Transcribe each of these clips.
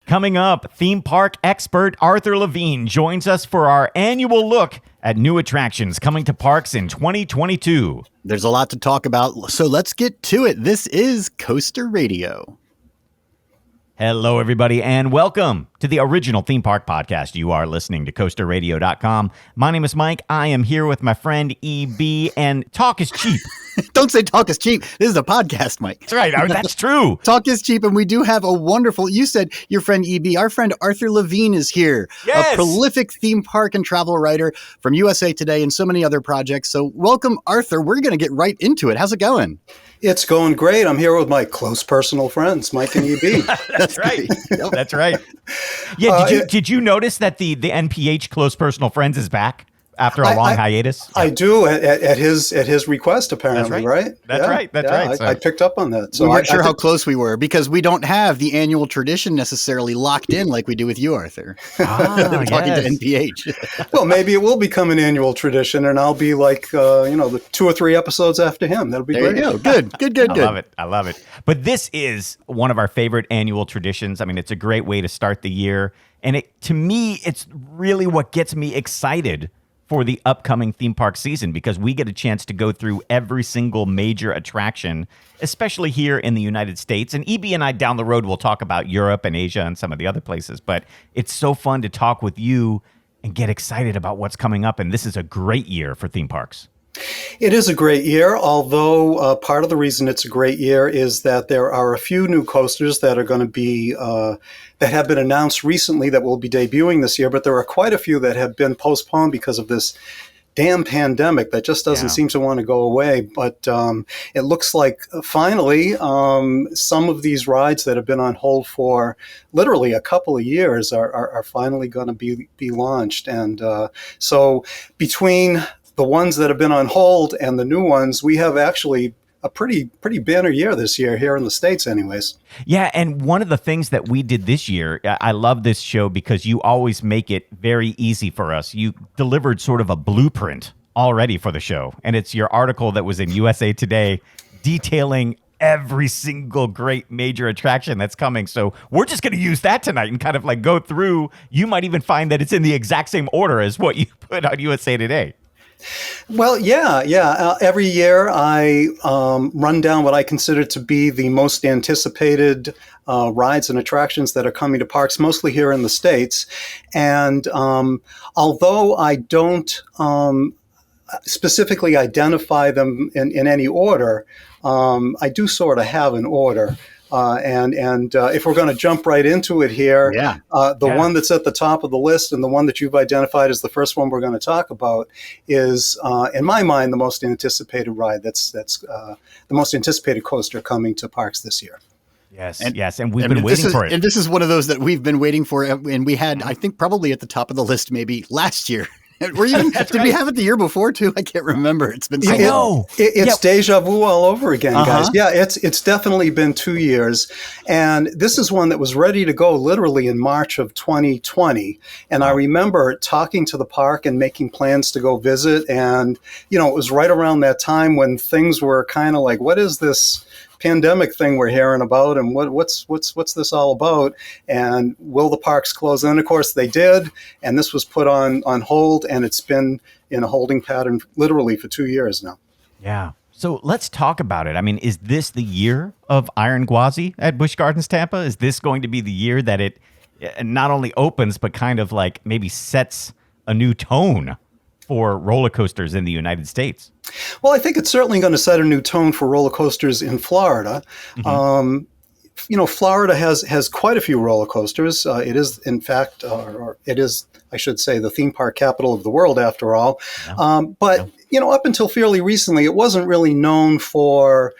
Coming up, theme park expert Arthur Levine joins us for our annual look at new attractions coming to parks in 2022. There's a lot to talk about, so let's get to it. This is Coaster Radio. Hello, everybody, and welcome to the original theme park podcast. You are listening to coasterradio.com. My name is Mike. I am here with my friend EB, and talk is cheap. Don't say talk is cheap. This is a podcast, Mike. That's right. That's true. Talk is cheap, and we do have a wonderful, you said your friend EB, our friend Arthur Levine is here. Yes. A prolific theme park and travel writer from USA Today and so many other projects. So welcome, Arthur. We're going to get right into it. How's it going? It's going great. I'm here with my close personal friends, Mike and EB. That's right. That's right. Yeah. Did you notice that the NPH Close Personal Friends is back after a long hiatus? I do at his request, apparently, right? That's right. That's right. I picked up on that. So we weren't sure how close we were because we don't have the annual tradition necessarily locked in like we do with you, Arthur. Talking to NPH. Well, maybe it will become an annual tradition, and I'll be like, the 2 or 3 episodes after him. That'll be great. There you go. Good. I love it. But this is one of our favorite annual traditions. I mean, it's a great way to start the year, and to me, it's really what gets me excited for the upcoming theme park season, because we get a chance to go through every single major attraction, especially here in the United States. And EB and I down the road will talk about Europe and Asia and some of the other places. But it's so fun to talk with you and get excited about what's coming up. And this is a great year for theme parks. It is a great year, although part of the reason it's a great year is that there are a few new coasters that are going to be that have been announced recently that will be debuting this year, but there are quite a few that have been postponed because of this damn pandemic that just doesn't seem to want to go away. But it looks like finally some of these rides that have been on hold for literally a couple of years are finally going to be launched. And so between the ones that have been on hold and the new ones, we have actually a pretty banner year this year here in the States anyways. Yeah, and one of the things that we did this year, I love this show because you always make it very easy for us. You delivered sort of a blueprint already for the show, and it's your article that was in USA Today detailing every single great major attraction that's coming. So we're just going to use that tonight and kind of like go through. You might even find that it's in the exact same order as what you put on USA Today. Well, yeah. Every year I run down what I consider to be the most anticipated rides and attractions that are coming to parks, mostly here in the States. And although I don't specifically identify them in any order, I do sort of have an order. And if we're going to jump right into it here, one that's at the top of the list and the one that you've identified as the first one we're going to talk about is, in my mind, the most anticipated ride. That's the most anticipated coaster coming to parks this year. Yes, and we've been waiting for it. And this is one of those that we've been waiting for, and we had, I think, probably at the top of the list maybe last year. Did we have it the year before too? I can't remember. It's been so long. It's deja vu all over again, guys. Yeah, it's definitely been 2 years. And this is one that was ready to go literally in March of 2020. And I remember talking to the park and making plans to go visit. And, it was right around that time when things were kind of like, what is this pandemic thing we're hearing about, and what's this all about, and will the parks close? And of course they did, and this was put on hold, and it's been in a holding pattern literally for 2 years now. Yeah. So let's talk about it. I mean, is this the year of Iron Gwazi at Busch Gardens Tampa? Is this going to be the year that it not only opens, but kind of like maybe sets a new tone for roller coasters in the United States? Well, I think it's certainly going to set a new tone for roller coasters in Florida. Mm-hmm. Florida has quite a few roller coasters. It is, in fact, it is, I should say, the theme park capital of the world, after all. But up until fairly recently, it wasn't really known for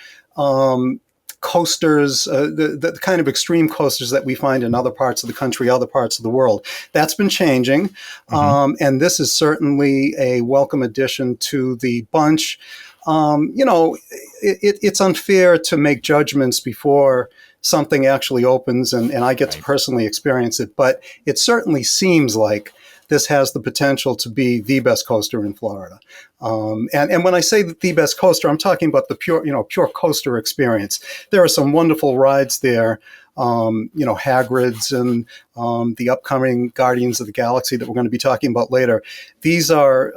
coasters, the kind of extreme coasters that we find in other parts of the country, other parts of the world. That's been changing. And this is certainly a welcome addition to the bunch. It's unfair to make judgments before something actually opens and I get to personally experience it. But it certainly seems like this has the potential to be the best coaster in Florida. And when I say the best coaster, I'm talking about the pure coaster experience. There are some wonderful rides there. Hagrid's and the upcoming Guardians of the Galaxy that we're going to be talking about later. These are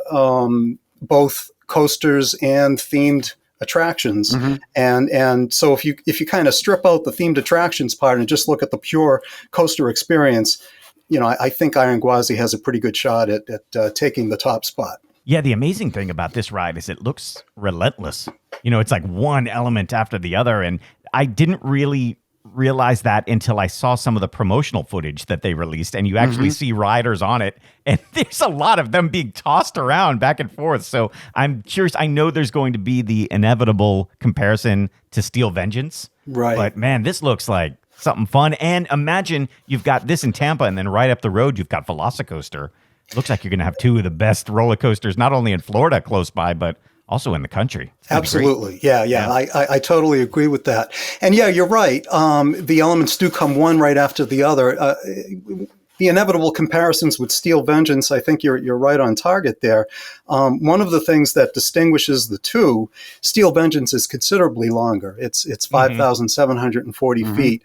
both coasters and themed attractions. And so if you kind of strip out the themed attractions part and just look at the pure coaster experience, I think Iron Gwazi has a pretty good shot at taking the top spot. Yeah, the amazing thing about this ride is it looks relentless. It's like one element after the other. And I didn't really realize that until I saw some of the promotional footage that they released, and you actually see riders on it, and there's a lot of them being tossed around back and forth. So I'm curious. I know there's going to be the inevitable comparison to Steel Vengeance. Right. But man, this looks like something fun. And imagine you've got this in Tampa, and then right up the road, you've got Velocicoaster. Looks like you're going to have two of the best roller coasters, not only in Florida close by, but also in the country. Absolutely. Yeah. I totally agree with that. And yeah, you're right. The elements do come one right after the other. The inevitable comparisons with Steel Vengeance, I think you're right on target there. One of the things that distinguishes the two, Steel Vengeance is considerably longer. It's 5,740 feet.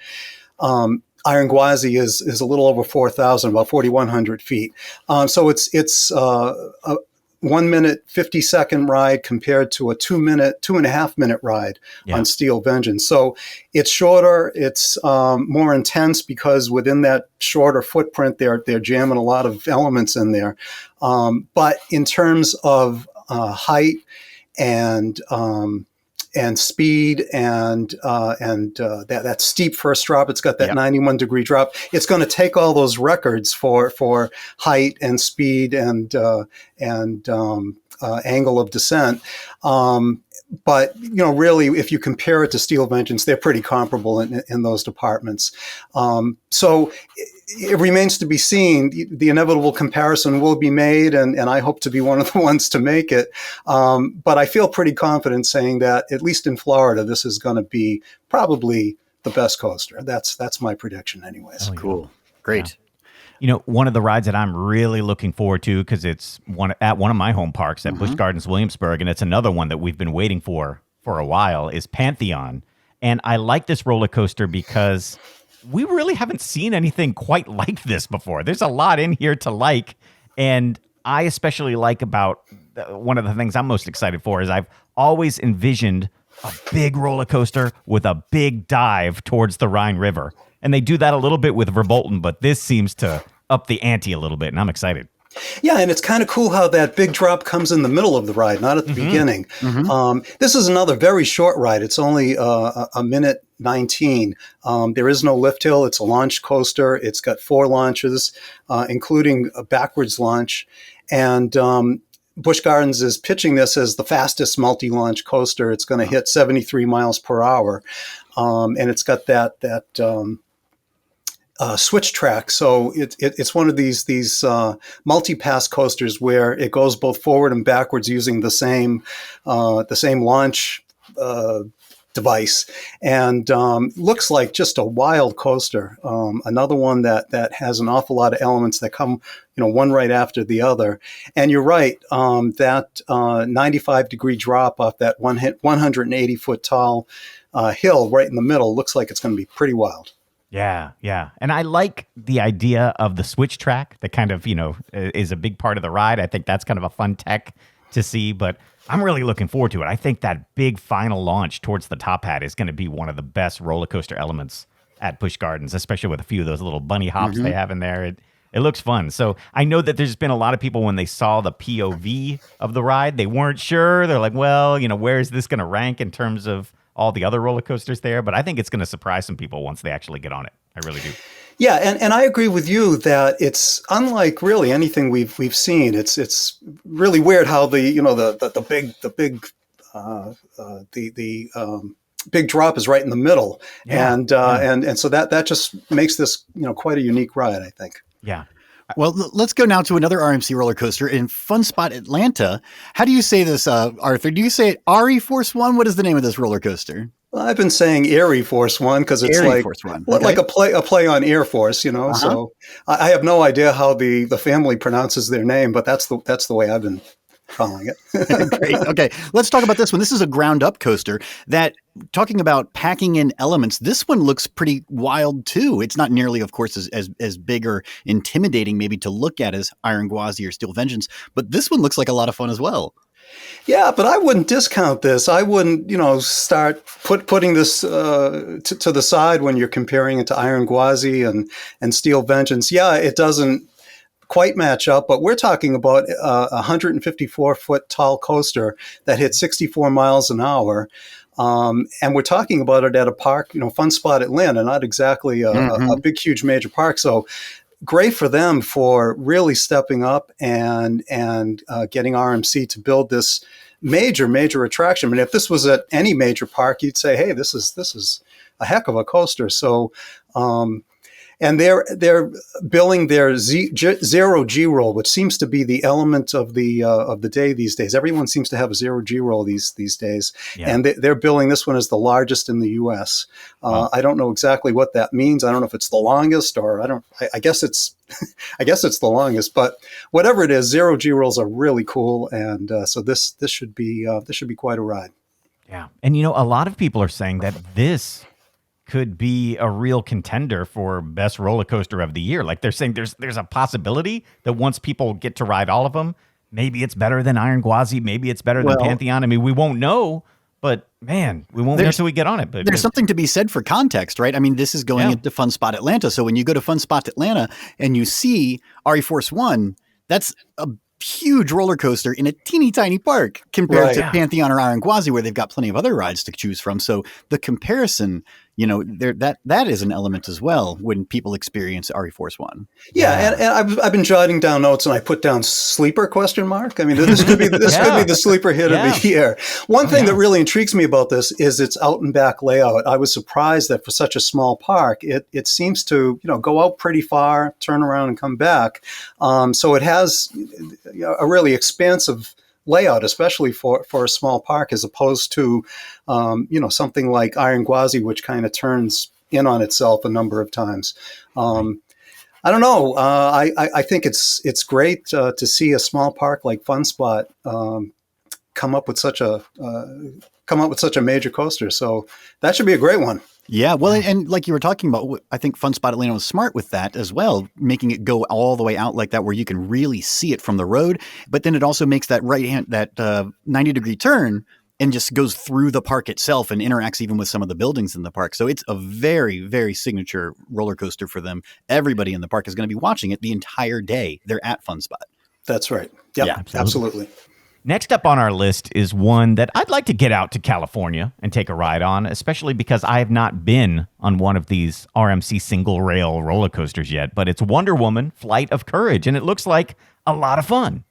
Iron Gwazi is a little over 4,000, about 4,100 feet. So it's a 1 minute, 50-second ride compared to a 2.5 minute ride on Steel Vengeance. So it's shorter, it's more intense because within that shorter footprint, they're jamming a lot of elements in there. But in terms of height and speed and that steep first drop, it's got that 91-degree drop. It's going to take all those records for height and speed and angle of descent. But really, if you compare it to Steel Vengeance, they're pretty comparable in those departments. So it remains to be seen. The inevitable comparison will be made, and I hope to be one of the ones to make it. But I feel pretty confident saying that, at least in Florida, this is going to be probably the best coaster. That's my prediction anyways. Cool. Great. Yeah. One of the rides that I'm really looking forward to, because it's at one of my home parks at Busch Gardens, Williamsburg, and it's another one that we've been waiting for a while, is Pantheon. And I like this roller coaster because we really haven't seen anything quite like this before. There's a lot in here to like. And I especially like about one of the things I'm most excited for is I've always envisioned a big roller coaster with a big dive towards the Rhine River. And they do that a little bit with Verbolten, but this seems to up the ante a little bit, and I'm excited. Yeah, and it's kind of cool how that big drop comes in the middle of the ride, not at the beginning. This is another very short ride. It's only a minute 19. There is no lift hill. It's a launch coaster. It's got 4 launches, including a backwards launch. And Busch Gardens is pitching this as the fastest multi-launch coaster. It's going to hit 73 miles per hour. And it's got that switch track. So it's one of these multi-pass coasters where it goes both forward and backwards using the same launch device, and looks like just a wild coaster. Another one that has an awful lot of elements that come, one right after the other. And you're right, that 95-degree drop off that 180-foot tall hill right in the middle looks like it's going to be pretty wild. Yeah. And I like the idea of the switch track that kind of, is a big part of the ride. I think that's kind of a fun tech to see, but I'm really looking forward to it. I think that big final launch towards the top hat is going to be one of the best roller coaster elements at Busch Gardens, especially with a few of those little bunny hops they have in there. It looks fun. So I know that there's been a lot of people when they saw the POV of the ride, they weren't sure. They're like, well, where is this going to rank in terms of all the other roller coasters there? But I think it's going to surprise some people once they actually get on it. I really do. Yeah, and I agree with you that it's unlike really anything we've seen. It's really weird how the big drop is right in the middle, and so that just makes this quite a unique ride, I think. Yeah. Well, let's go now to another RMC roller coaster in Fun Spot Atlanta. How do you say this, Arthur? Do you say it Ari Force One? What is the name of this roller coaster? Well, I've been saying Airy Force One because it's Airy like Force One. Like a play on Air Force, So I have no idea how the family pronounces their name, but that's the way I've been calling it. Great. Okay, let's talk about this one. This is a ground-up coaster that, talking about packing in elements, this one looks pretty wild too. It's not nearly, of course, as big or intimidating maybe to look at as Iron Gwazi or Steel Vengeance, but this one looks like a lot of fun as well. Yeah, but I wouldn't discount this. I wouldn't, start putting this to the side when you're comparing it to Iron Gwazi and Steel Vengeance. Yeah, it doesn't quite match up, but we're talking about a 154-foot tall coaster that hits 64 miles an hour. And we're talking about it at a park, Fun Spot Atlanta, not exactly a big, huge major park. So great for them for really stepping up and getting RMC to build this major attraction. I mean, if this was at any major park, you'd say, hey, this is a heck of a coaster. So, and they're billing their zero G roll, which seems to be the element of the day these days. Everyone seems to have a zero G roll these days, and they're billing this one as the largest in the U.S. I don't know exactly what that means. I don't know if it's the longest, or I guess it's I guess it's the longest. But whatever it is, zero G rolls are really cool, and so this should be quite a ride. Yeah, and a lot of people are saying that this could be a real contender for best roller coaster of the year. Like they're saying there's a possibility that once people get to ride all of them, maybe it's better than Iron Gwazi, maybe it's better than Pantheon. I mean, we won't know, but man, we won't know until we get on it. But there's something to be said for context, right? I mean, this is going into Fun Spot Atlanta. So when you go to Fun Spot Atlanta and you see RE Force One, that's a huge roller coaster in a teeny tiny park compared to Pantheon or Iron Gwazi, where they've got plenty of other rides to choose from. So the comparison, that is an element as well when people experience RE Force One. Yeah, and I've been jotting down notes, and I put down sleeper ? I mean, this could be the sleeper hit of the year. One thing that really intrigues me about this is its out and back layout. I was surprised that for such a small park, it seems to go out pretty far, turn around, and come back. So it has a really expansive layout, especially for a small park, as opposed to something like Iron Gwazi, which kind of turns in on itself a number of times. I don't know. I think it's great to see a small park like Fun Spot come up with such a major coaster. So that should be a great one. Yeah, well, and like you were talking about, I think Fun Spot Atlanta was smart with that as well, making it go all the way out like that, where you can really see it from the road. But then it also makes that 90-degree turn and just goes through the park itself and interacts even with some of the buildings in the park. So it's a very, very signature roller coaster for them. Everybody in the park is going to be watching it the entire day. They're at Fun Spot. That's right. Yep, yeah, absolutely. Next up on our list is one that I'd like to get out to California and take a ride on, especially because I have not been on one of these RMC single rail roller coasters yet, but it's Wonder Woman Flight of Courage, and it looks like a lot of fun.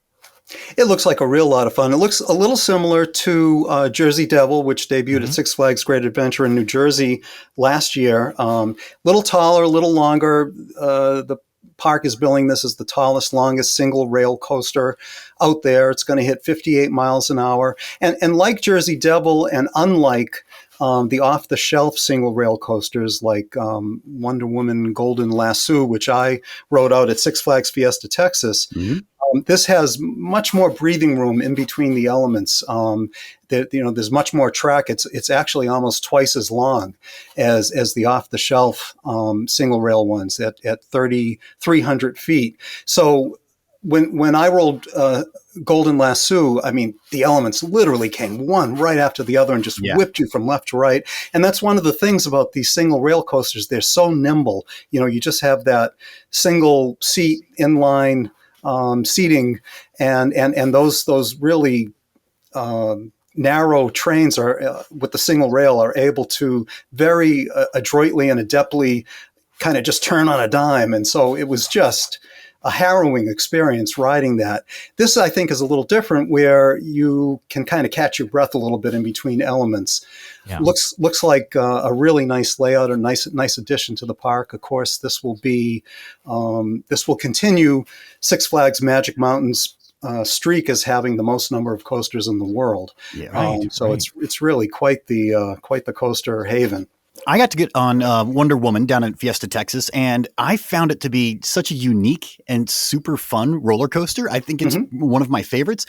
It looks like a real lot of fun. It looks a little similar to Jersey Devil, which debuted at Six Flags Great Adventure in New Jersey last year. Little taller, a little longer. The park is billing this as the tallest, longest single rail coaster out there. It's going to hit 58 miles an hour. And like Jersey Devil, and unlike the off-the-shelf single rail coasters like Wonder Woman Golden Lasso, which I rode out at Six Flags Fiesta, Texas, this has much more breathing room in between the elements. There's much more track. It's actually almost twice as long as the off-the-shelf single rail ones at 3,300 feet. So when I rolled Golden Lasso, I mean, the elements literally came one right after the other and just whipped you from left to right. And that's one of the things about these single rail coasters. They're so nimble. You just have that single seat inline seating, and those really narrow trains are with the single rail are able to very adroitly and adeptly kind of just turn on a dime. And so it was just a harrowing experience riding that. This, I think, is a little different, where you can kind of catch your breath a little bit in between elements. Yeah. Looks like a really nice layout, a nice addition to the park. Of course, this will continue Six Flags Magic Mountain's streak as having the most number of coasters in the world. Yeah, right, so right. It's really quite the coaster haven. I got to get on Wonder Woman down in Fiesta, Texas, and I found it to be such a unique and super fun roller coaster. I think it's one of my favorites.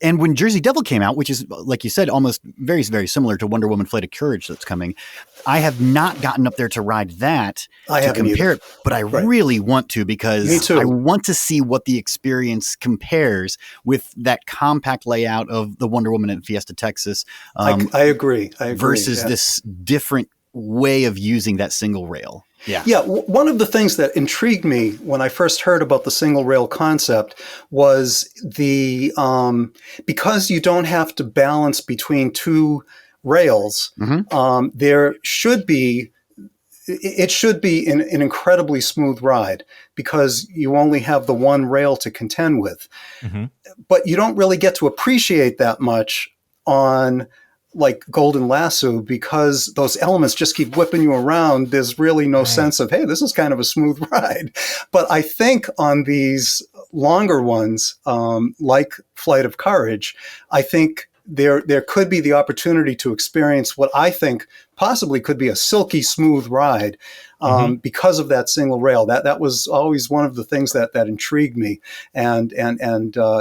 And when Jersey Devil came out, which is, like you said, almost very, very similar to Wonder Woman Flight of Courage that's coming, I have not gotten up there to ride that to compare it, but I really want to, because I want to see what the experience compares with that compact layout of the Wonder Woman at Fiesta, Texas. I agree. Versus this different way of using that single rail. Yeah. One of the things that intrigued me when I first heard about the single rail concept was the because you don't have to balance between two rails. There should be. It should be an incredibly smooth ride because you only have the one rail to contend with. But you don't really get to appreciate that much on like Golden Lasso, because those elements just keep whipping you around. There's really no sense of, hey, this is kind of a smooth ride. But I think on these longer ones, like Flight of Courage, I think there could be the opportunity to experience what I think possibly could be a silky smooth ride because of that single rail. That was always one of the things that intrigued me. And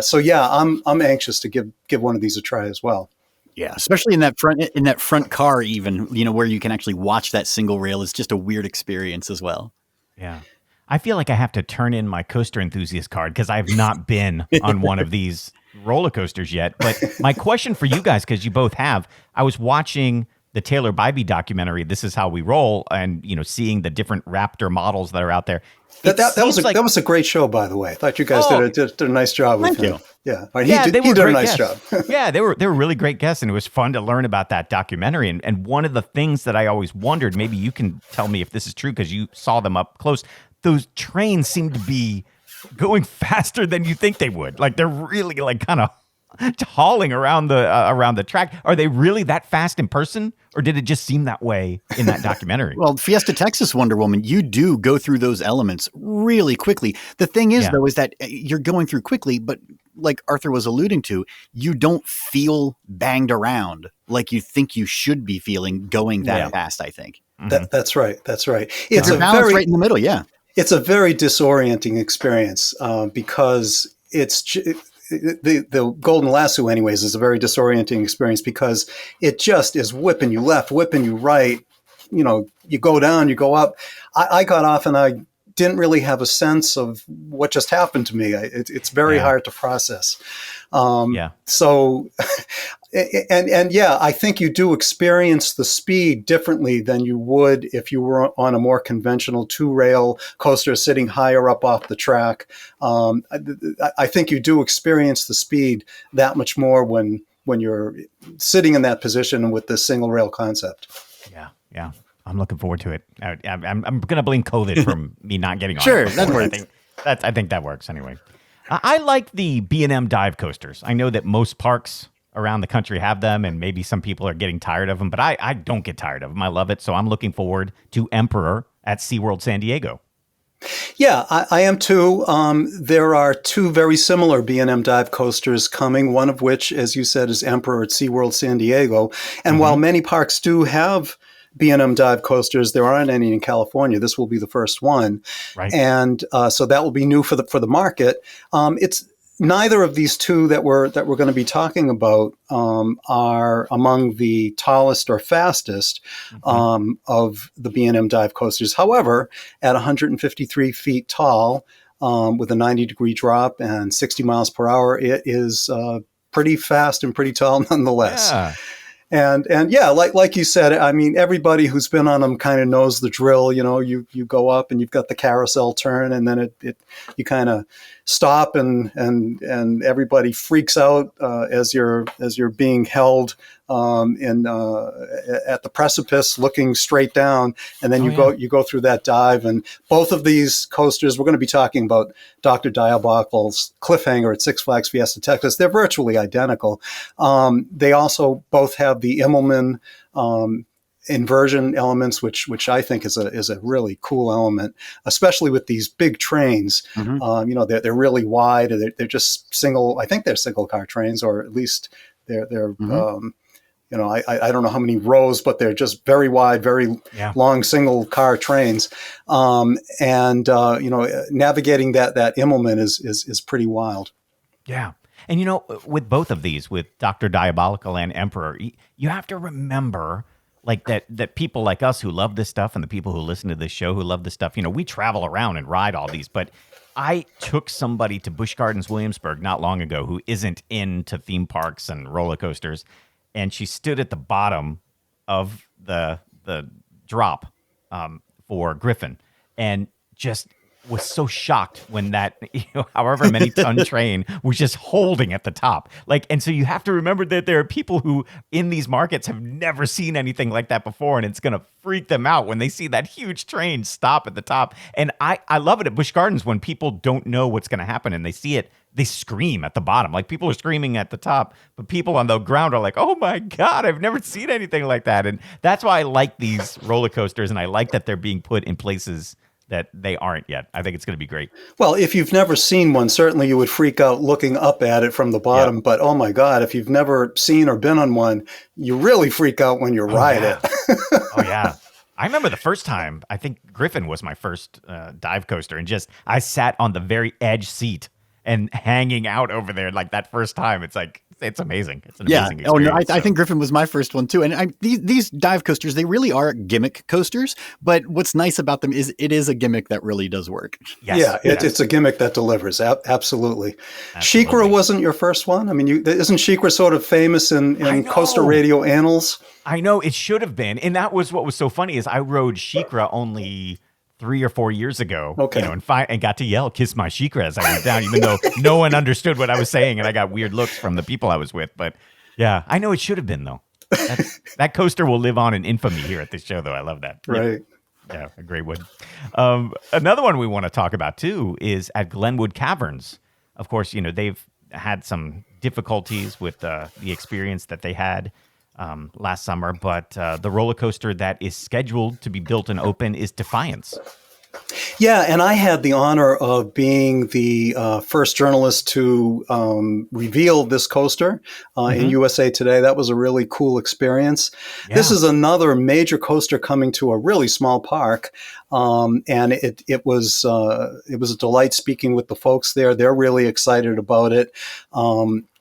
so yeah, I'm anxious to give one of these a try as well. Yeah, especially in that front car, even, you know, where you can actually watch that single rail is just a weird experience as well. Yeah. I feel like I have to turn in my coaster enthusiast card because I've not been on one of these roller coasters yet. But my question for you guys, because you both have, I was watching the Taylor Bybee documentary, This Is How We Roll, and, you know, seeing the different Raptor models that are out there. That was a great show, by the way. I thought you guys did a nice job with him. Yeah, he did a nice job. Yeah, they were really great guests, and it was fun to learn about that documentary. And one of the things that I always wondered, maybe you can tell me if this is true because you saw them up close, those trains seem to be going faster than you think they would. Like they're really like kind of hauling around the track. Are they really that fast in person, or did it just seem that way in that documentary? Well, Fiesta Texas Wonder Woman, you do go through those elements really quickly. The thing is, though, is that you're going through quickly, but like Arthur was alluding to, you don't feel banged around like you think you should be feeling going that fast, I think. That's right. It's a balance right in the middle, It's a very disorienting experience because it's the Golden Lasso, anyways, is a very disorienting experience because it just is whipping you left, whipping you right. You know, you go down, you go up. I got off and I didn't really have a sense of what just happened to me. It's very hard to process. So, and I think you do experience the speed differently than you would if you were on a more conventional two-rail coaster sitting higher up off the track. I think you do experience the speed that much more when you're sitting in that position with the single rail concept. Yeah. I'm looking forward to it. I'm going to blame COVID from me not getting on. Sure, that works. I think that works anyway. I like the B&M dive coasters. I know that most parks around the country have them, and maybe some people are getting tired of them, but I don't get tired of them. I love it, so I'm looking forward to Emperor at SeaWorld San Diego. Yeah, I am too. There are two very similar B&M dive coasters coming, one of which, as you said, is Emperor at SeaWorld San Diego. And while many parks do have B&M dive coasters, there aren't any in California. This will be the first one. Right. And so that will be new for the market. It's neither of these two that we're going to be talking about are among the tallest or fastest of the B&M dive coasters. However, at 153 feet tall, with a 90-degree drop and 60 miles per hour, it is pretty fast and pretty tall nonetheless. Yeah. And yeah, like you said, I mean, everybody who's been on them kind of knows the drill. You know, you go up and you've got the carousel turn, and then you kind of stop and everybody freaks out as you're being held at the precipice, looking straight down, and then you go through that dive. And both of these coasters, we're going to be talking about Dr. Diabol's Cliffhanger at Six Flags Fiesta Texas. They're virtually identical. They also both have the Immelman inversion elements, which I think is a really cool element, especially with these big trains. You know, they're really wide. They're just single. I think they're single car trains, or at least they're you know, I don't know how many rows, but they're just very wide, very long single car trains. You know, navigating that Immelman is pretty wild. Yeah. And with both of these, with Dr. Diabolical and Emperor, you have to remember like that people like us who love this stuff and the people who listen to this show who love this stuff, we travel around and ride all these. But I took somebody to Busch Gardens, Williamsburg not long ago who isn't into theme parks and roller coasters. And she stood at the bottom of the drop for Griffin and just was so shocked when that, however many ton train was just holding at the top. And so you have to remember that there are people who in these markets have never seen anything like that before. And it's going to freak them out when they see that huge train stop at the top. And I love it at Busch Gardens when people don't know what's going to happen and they see it, they scream at the bottom. Like people are screaming at the top, but people on the ground are like, oh my God, I've never seen anything like that. And that's why I like these roller coasters. And I like that they're being put in places that they aren't yet. I think it's going to be great. Well, if you've never seen one, certainly you would freak out looking up at it from the bottom. Yeah. But oh my God, if you've never seen or been on one, you really freak out when you ride it. Oh yeah. I remember the first time, I think Griffin was my first dive coaster, and I sat on the very edge seat and hanging out over there like that first time. It's amazing. It's an amazing experience. Oh, no, I think Griffin was my first one too. And these dive coasters, they really are gimmick coasters. But what's nice about them is it is a gimmick that really does work. Yes, yeah, it's a gimmick that delivers. Absolutely. SheiKra wasn't your first one? I mean, isn't SheiKra sort of famous in coaster radio annals? I know, it should have been. And that was what was so funny is I rode SheiKra only 3 or 4 years ago, and got to yell, "Kiss my SheiKra" as I went down, even though no one understood what I was saying, and I got weird looks from the people I was with. But yeah, I know it should have been though. That coaster will live on in infamy here at this show, though. I love that. Right. Yeah, a great one. Another one we want to talk about too is at Glenwood Caverns. Of course, they've had some difficulties with the experience that they had last summer, but the roller coaster that is scheduled to be built and open is Defiance. Yeah, and I had the honor of being the first journalist to reveal this coaster in USA Today. That was a really cool experience. Yeah. This is another major coaster coming to a really small park, and it was a delight speaking with the folks there. They're really excited about it.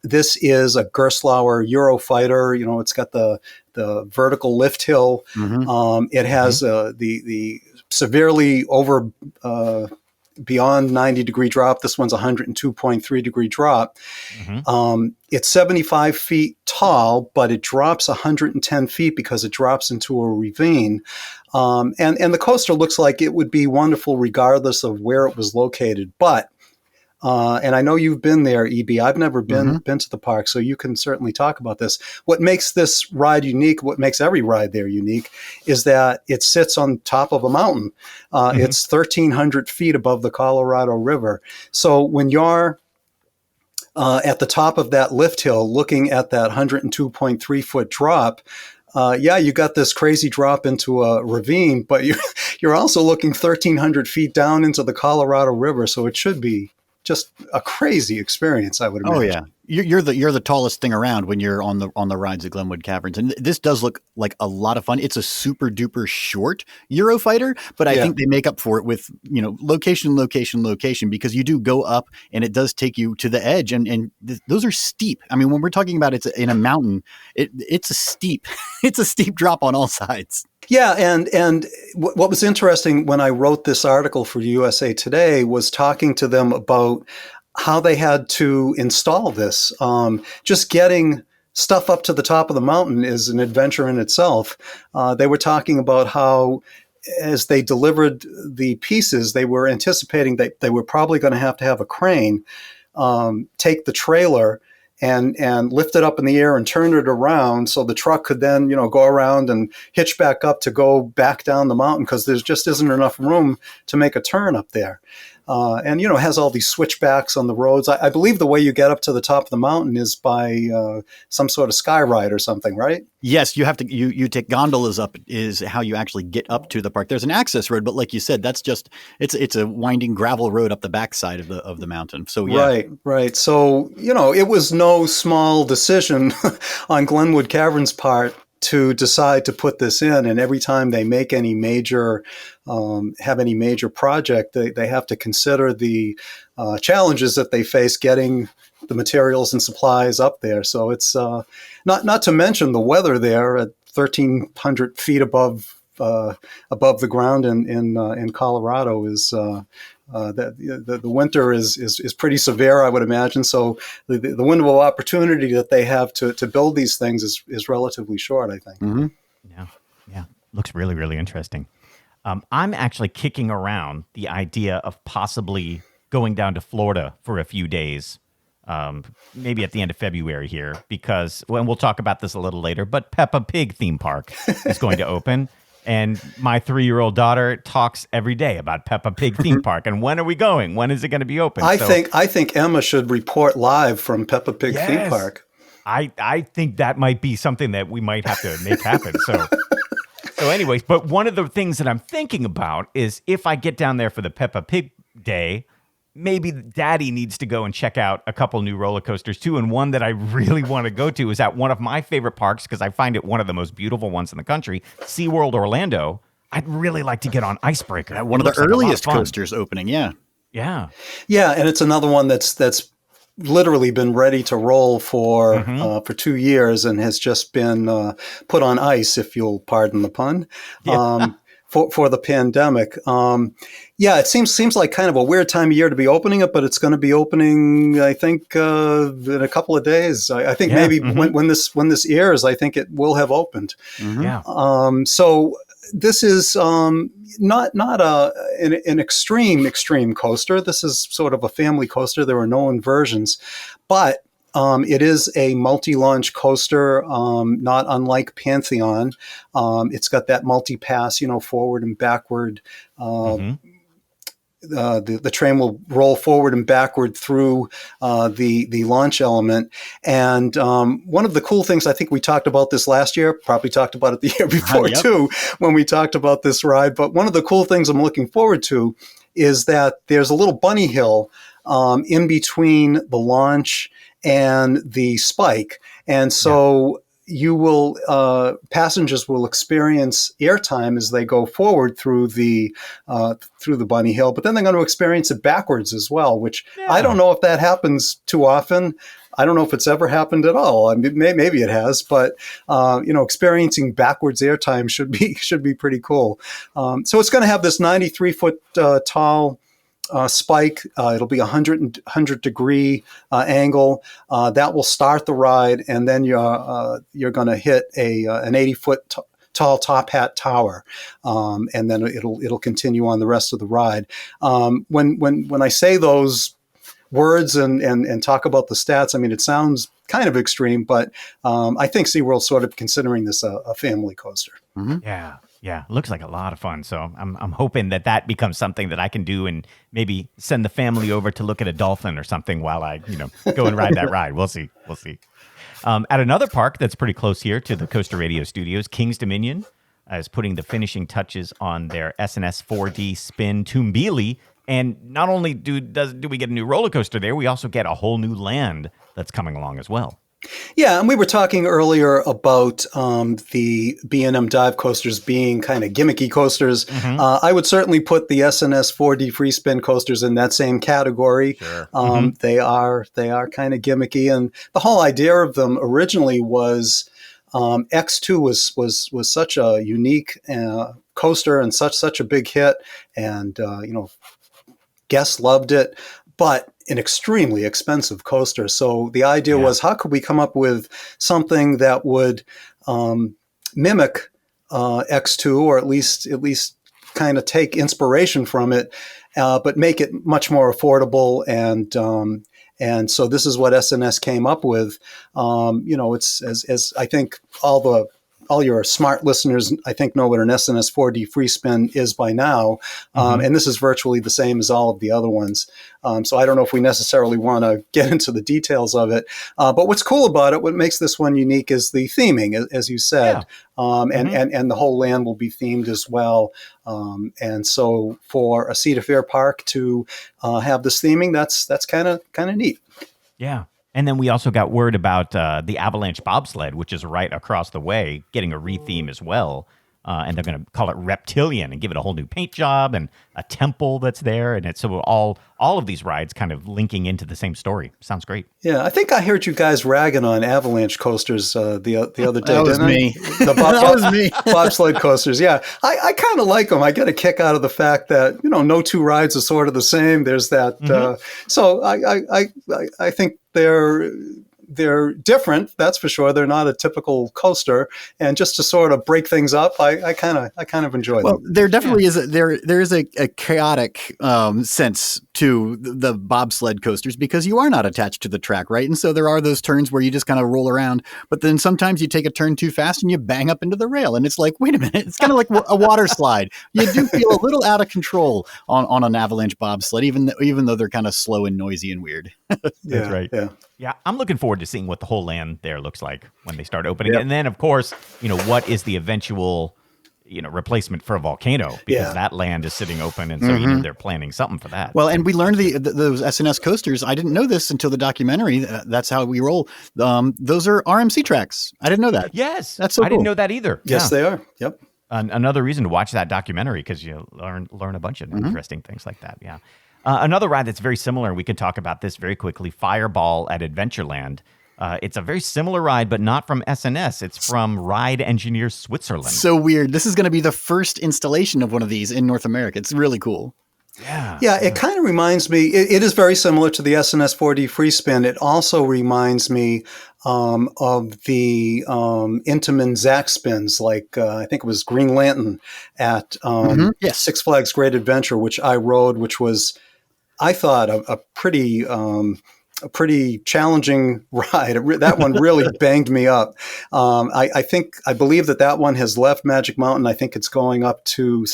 This is a Gerstlauer Eurofighter. It's got the vertical lift hill. It has the severely over beyond 90-degree drop. This one's 102.3-degree drop. It's 75 feet tall, but it drops 110 feet because it drops into a ravine. And the coaster looks like it would be wonderful regardless of where it was located. But and I know you've been there, EB. I've never been to the park, so you can certainly talk about this. What makes this ride unique, what makes every ride there unique, is that it sits on top of a mountain. It's 1,300 feet above the Colorado River. So when you're at the top of that lift hill looking at that 102.3-foot drop, you got this crazy drop into a ravine, but you're also looking 1,300 feet down into the Colorado River, so it should be just a crazy experience, I would imagine. Oh yeah, you're the tallest thing around when you're on the rides at Glenwood Caverns, and this does look like a lot of fun. It's a super duper short Eurofighter, but I think they make up for it with location, because you do go up and it does take you to the edge, and those are steep. I mean, when we're talking about it's in a mountain, it's a steep drop on all sides. Yeah, and what was interesting when I wrote this article for USA Today was talking to them about how they had to install this. Just getting stuff up to the top of the mountain is an adventure in itself. They were talking about how as they delivered the pieces, they were anticipating that they were probably going to have a crane take the trailer and lift it up in the air and turn it around so the truck could then, go around and hitch back up to go back down the mountain because there just isn't enough room to make a turn up there. And it has all these switchbacks on the roads. I believe the way you get up to the top of the mountain is by some sort of sky ride or something, right? Yes, you have to. You take gondolas up is how you actually get up to the park. There's an access road, but like you said, that's just it's a winding gravel road up the backside of the mountain. So yeah, right. So it was no small decision on Glenwood Caverns' part to decide to put this in. And every time they make any major, have any major project, they have to consider the challenges that they face getting the materials and supplies up there. So it's not to mention the weather there at 1,300 feet above the ground in Colorado is. The winter is pretty severe, I would imagine. So the window of opportunity that they have to build these things is relatively short, I think. Mm-hmm. Yeah. Looks really, really interesting. I'm actually kicking around the idea of possibly going down to Florida for a few days, maybe at the end of February here, because we'll talk about this a little later, but Peppa Pig theme park is going to open. And my 3-year-old daughter talks every day about Peppa Pig theme park. And when are we going? When is it going to be open? I think Emma should report live from Peppa Pig theme park. I think that might be something that we might have to make happen. So anyways, but one of the things that I'm thinking about is if I get down there for the Peppa Pig day, maybe Daddy needs to go and check out a couple new roller coasters too. And one that I really want to go to is at one of my favorite parks, because I find it one of the most beautiful ones in the country, SeaWorld Orlando. I'd really like to get on Icebreaker. One of the earliest coasters opening, yeah. Yeah. Yeah, and it's another one that's literally been ready to roll for 2 years and has just been put on ice, if you'll pardon the pun. Yeah. For the pandemic. Yeah, it seems like kind of a weird time of year to be opening it, but it's going to be opening, I think, in a couple of days. I think maybe when this airs, I think it will have opened. Mm-hmm. Yeah. So this is not an extreme coaster. This is sort of a family coaster. There are no inversions, but it is a multi-launch coaster, not unlike Pantheon. It's got that multi-pass, forward and backward. The train will roll forward and backward through the launch element. And one of the cool things, I think we talked about this last year, probably talked about it the year before too, when we talked about this ride. But one of the cool things I'm looking forward to is that there's a little bunny hill in between the launch and the spike. And so you will, passengers will experience airtime as they go forward through the bunny hill, but then they're going to experience it backwards as well, which I don't know if that happens too often. I don't know if it's ever happened at all. I mean, maybe it has, but experiencing backwards airtime should be pretty cool. So it's going to have this 93-foot tall spike. It'll be 100 degree angle. That will start the ride, and then you're going to hit an 80-foot tall top hat tower, and then it'll continue on the rest of the ride. When I say those words and talk about the stats, I mean, it sounds kind of extreme, but I think SeaWorld's sort of considering this a family coaster. Mm-hmm. Yeah, looks like a lot of fun. So I'm hoping that becomes something that I can do and maybe send the family over to look at a dolphin or something while I, go and ride that ride. We'll see. At another park that's pretty close here to the Coaster Radio Studios, King's Dominion is putting the finishing touches on their S&S 4D spin Toombili. And not only do we get a new roller coaster there, we also get a whole new land that's coming along as well. Yeah, and we were talking earlier about the B&M dive coasters being kind of gimmicky coasters. Mm-hmm. I would certainly put the S&S 4D free spin coasters in that same category. Sure. They are kind of gimmicky, and the whole idea of them originally was X2 was such a unique coaster and such a big hit, and guests loved it, but an extremely expensive coaster. So the idea was, how could we come up with something that would mimic X2, or at least kind of take inspiration from it, but make it much more affordable. And so this is what S&S came up with. It's as I think all your smart listeners, I think, know what an S&S 4D free spin is by now. And this is virtually the same as all of the other ones. So I don't know if we necessarily want to get into the details of it. But what's cool about it, what makes this one unique, is the theming, as you said. And the whole land will be themed as well. And so for a Cedar Fair park to have this theming, that's kind of neat. Yeah. And then we also got word about the Avalanche Bobsled, which is right across the way, getting a retheme as well. And they're going to call it Reptilian and give it a whole new paint job and a temple that's there. And it's so all of these rides kind of linking into the same story. Sounds great. Yeah, I think I heard you guys ragging on Avalanche coasters the other day. That was didn't me. That was me. Bobsled coasters. Yeah, I kind of like them. I get a kick out of the fact that no two rides are sort of the same. There's that. So I think they're different, that's for sure. They're not a typical coaster, and just to sort of break things up, I kind of enjoy them. Well, there definitely is there is a chaotic sense to the bobsled coasters because you are not attached to the track, right? And so there are those turns where you just kind of roll around, but then sometimes you take a turn too fast and you bang up into the rail, and it's like, wait a minute, it's kind of like a water slide. You do feel a little out of control on an avalanche bobsled, even though they're kind of slow and noisy and weird. That's right. Yeah, I'm looking forward to seeing what the whole land there looks like when they start opening. And then, of course, what is the eventual, replacement for a volcano? Because that land is sitting open, and so they're planning something for that. Well, and we learned those SNS coasters. I didn't know this until the documentary. That's how we roll. Those are RMC tracks. I didn't know that. Yes, that's so I didn't know that either. Yes, they are. Yep. Another reason to watch that documentary because you learn a bunch of interesting things like that. Yeah. Another ride that's very similar, we can talk about this very quickly, Fireball at Adventureland. It's a very similar ride, but not from SNS. It's from Ride Engineers Switzerland. So weird. This is going to be the first installation of one of these in North America. It's really cool. Yeah, it kind of reminds me, it is very similar to the SNS 4D free spin. It also reminds me of the Intamin Zack spins, like I think it was Green Lantern at Six Flags Great Adventure, which I rode, which was, I thought, a pretty challenging ride. That one really banged me up. I believe that one has left Magic Mountain. I think it's going up to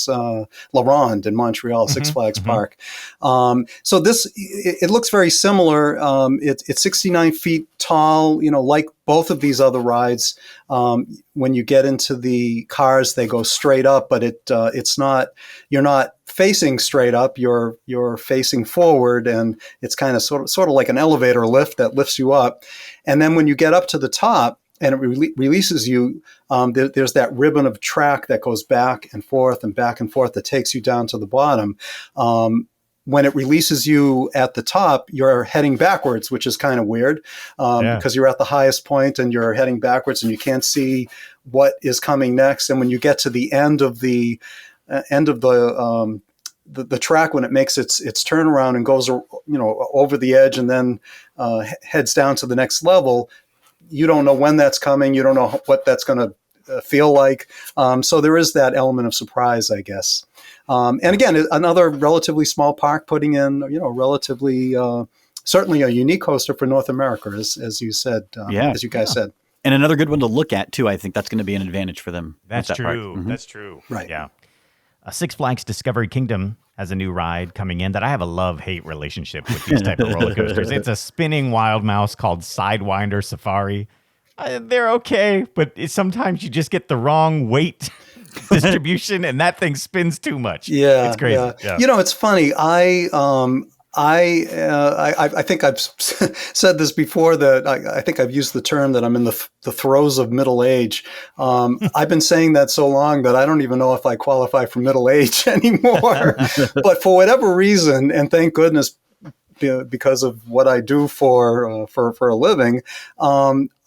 La Ronde in Montreal, Six Flags Park. So it looks very similar. It's 69 feet tall, like both of these other rides. When you get into the cars, they go straight up, but it's not, you're not facing straight up, you're facing forward, and it's kind of sort of like an elevator lift that lifts you up. And then when you get up to the top and it releases you, there's that ribbon of track that goes back and forth that takes you down to the bottom. When it releases you at the top, you're heading backwards, which is kind of weird because you're at the highest point and you're heading backwards and you can't see what is coming next. And when you get to the end of the track, when it makes its turnaround and goes over the edge and then heads down to the next level, you don't know when that's coming. You don't know what that's going to feel like. So there is that element of surprise, I guess. And again, another relatively small park putting in, relatively, certainly a unique coaster for North America, as you said, as you guys said. And another good one to look at, too. I think that's going to be an advantage for them. That's true. That's true. Right. Yeah. Six Flags Discovery Kingdom has a new ride coming in that I have a love-hate relationship with these type of roller coasters. It's a spinning wild mouse called Sidewinder Safari. They're okay, but sometimes you just get the wrong weight distribution and that thing spins too much. Yeah, it's crazy. Yeah. It's funny. I think I've said this before, that I think I've used the term that I'm in the throes of middle age. I've been saying that so long that I don't even know if I qualify for middle age anymore. But for whatever reason, and thank goodness, because of what I do for a living,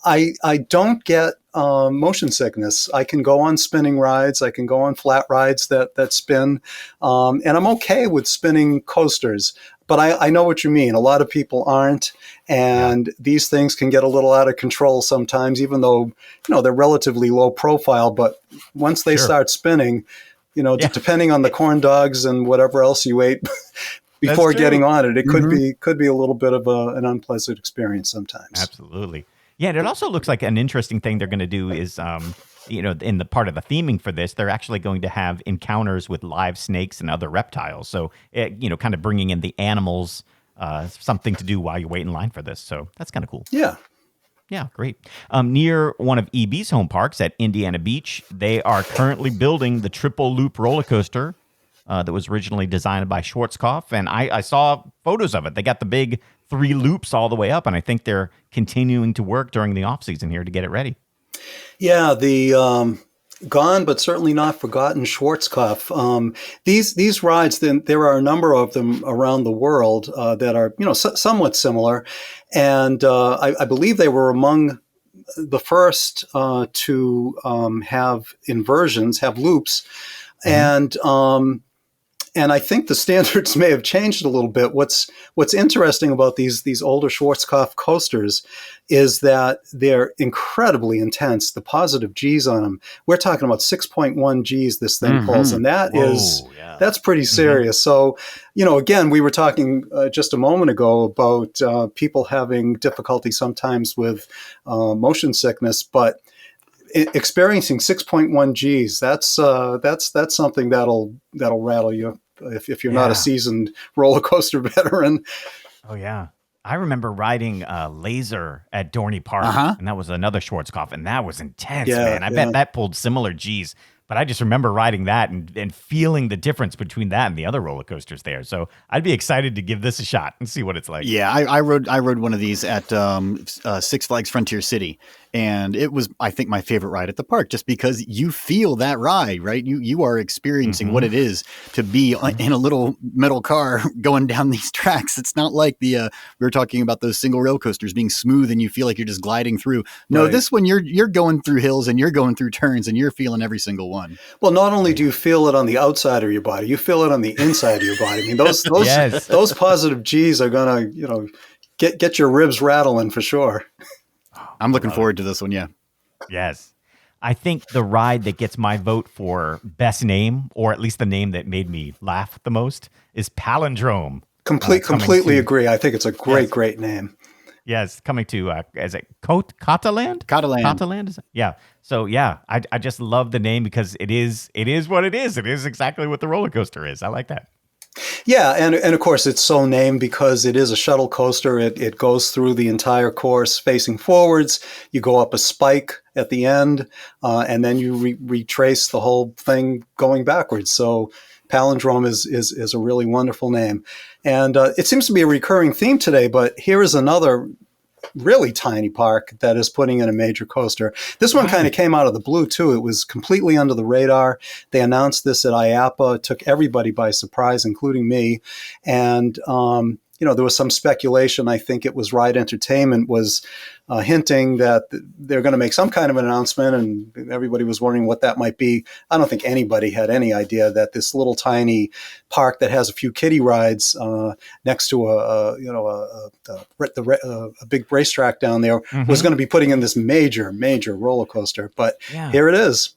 I don't get motion sickness. I can go on spinning rides. I can go on flat rides that spin, and I'm okay with spinning coasters. But I know what you mean. A lot of people aren't, and these things can get a little out of control sometimes, even though they're relatively low profile. But once they start spinning, depending on the corn dogs and whatever else you ate before getting on it, it could be a little bit of an unpleasant experience sometimes. Absolutely. Yeah, and it also looks like an interesting thing they're going to do is, in the part of the theming for this, they're actually going to have encounters with live snakes and other reptiles. So, kind of bringing in the animals, something to do while you wait in line for this. So that's kind of cool. Yeah. Yeah, great. Near one of EB's home parks at Indiana Beach, they are currently building the triple loop roller coaster that was originally designed by Schwarzkopf, and I saw photos of it. They got the big 3 loops all the way up, and I think they're continuing to work during the off season here to get it ready. Yeah, the gone but certainly not forgotten Schwarzkopf. These rides, then there are a number of them around the world that are somewhat similar, and I believe they were among the first to have inversions, have loops, and I think the standards may have changed a little bit. What's interesting about these older Schwarzkopf coasters is that they're incredibly intense. The positive G's on them, we're talking about 6.1 G's this thing pulls, and that's pretty serious. So, again, we were talking just a moment ago about people having difficulty sometimes with motion sickness, but experiencing 6.1 Gs, that's something that'll rattle you if you're not a seasoned roller coaster veteran. Oh yeah, I remember riding Laser at Dorney Park, and that was another Schwarzkopf, and that was intense, man. I bet that pulled similar Gs. But I just remember riding that and feeling the difference between that and the other roller coasters there. So I'd be excited to give this a shot and see what it's like. Yeah, I rode one of these at Six Flags Frontier City, and it was, I think, my favorite ride at the park, just because you feel that ride, right? You are experiencing what it is to be in a little metal car going down these tracks. It's not like we were talking about those single rail coasters being smooth and you feel like you're just gliding through. No, this one you're going through hills and you're going through turns and you're feeling every single one. Well, not only do you feel it on the outside of your body, you feel it on the inside of your body. I mean, those positive G's are gonna, get your ribs rattling for sure. I'm looking forward to this one. Yeah. Yes. I think the ride that gets my vote for best name, or at least the name that made me laugh the most, is Palindrome. Completely agree. I think it's a great name. Yes, coming to, is it Cataland? Cataland? Is it? Yeah. So, yeah, I just love the name because it is what it is. It is exactly what the roller coaster is. I like that. Yeah, and of course it's so named because it is a shuttle coaster. It goes through the entire course facing forwards. You go up a spike at the end, and then you retrace the whole thing going backwards. So Palindrome is a really wonderful name. And it seems to be a recurring theme today, but here is another really tiny park that is putting in a major coaster. This one kind of came out of the blue too. It was completely under the radar. They announced this at IAAPA. It took everybody by surprise, including me. And, there was some speculation. I think it was Ride Entertainment was hinting that they're going to make some kind of an announcement, and everybody was wondering what that might be. I don't think anybody had any idea that this little tiny park that has a few kiddie rides next to a big racetrack down there was going to be putting in this major roller coaster. But here it is.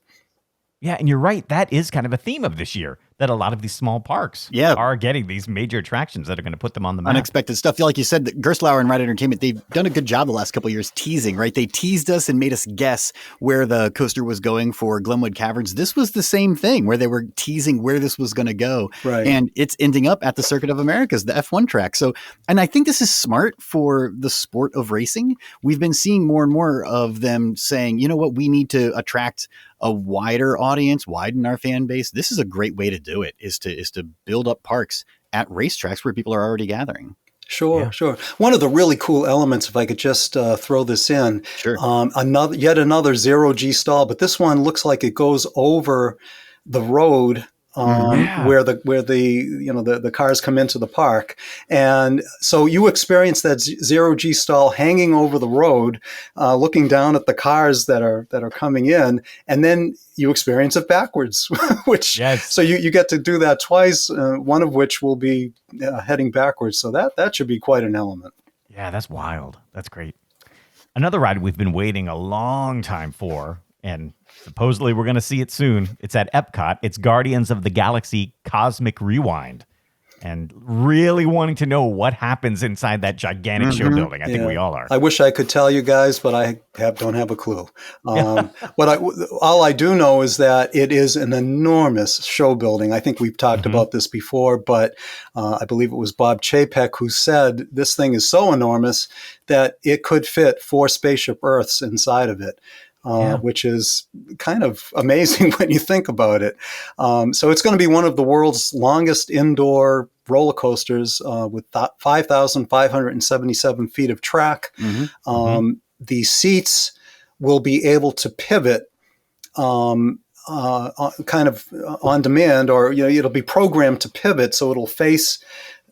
Yeah, and you're right. That is kind of a theme of this year, that a lot of these small parks are getting these major attractions that are going to put them on the map. Unexpected stuff. Like you said, Gerstlauer and Ride Entertainment, they've done a good job the last couple of years teasing, right? They teased us and made us guess where the coaster was going for Glenwood Caverns. This was the same thing, where they were teasing where this was going to go. Right. And it's ending up at the Circuit of Americas, the F1 track. So, and I think this is smart for the sport of racing. We've been seeing more and more of them saying, you know what, we need to attract a wider audience, widen our fan base. This is a great way to do it, is to build up parks at racetracks where people are already gathering. Sure. One of the really cool elements, if I could just throw this in, yet another 0G stall, but this one looks like it goes over the road where the cars come into the park, and so you experience that 0G stall hanging over the road, looking down at the cars that are coming in, and then you experience it backwards, so you get to do that twice. One of which will be heading backwards, so that should be quite an element. Yeah, that's wild. That's great. Another ride we've been waiting a long time for, and supposedly we're going to see it soon. It's at Epcot. It's Guardians of the Galaxy Cosmic Rewind. And really wanting to know what happens inside that gigantic show building. I think we all are. I wish I could tell you guys, but I don't have a clue. All I do know is that it is an enormous show building. I think we've talked about this before, but I believe it was Bob Chapek who said this thing is so enormous that it could fit 4 spaceship Earths inside of it. which is kind of amazing when you think about it. So it's going to be one of the world's longest indoor roller coasters with 5,577 feet of track. The seats will be able to pivot kind of on demand, or it'll be programmed to pivot, so it'll face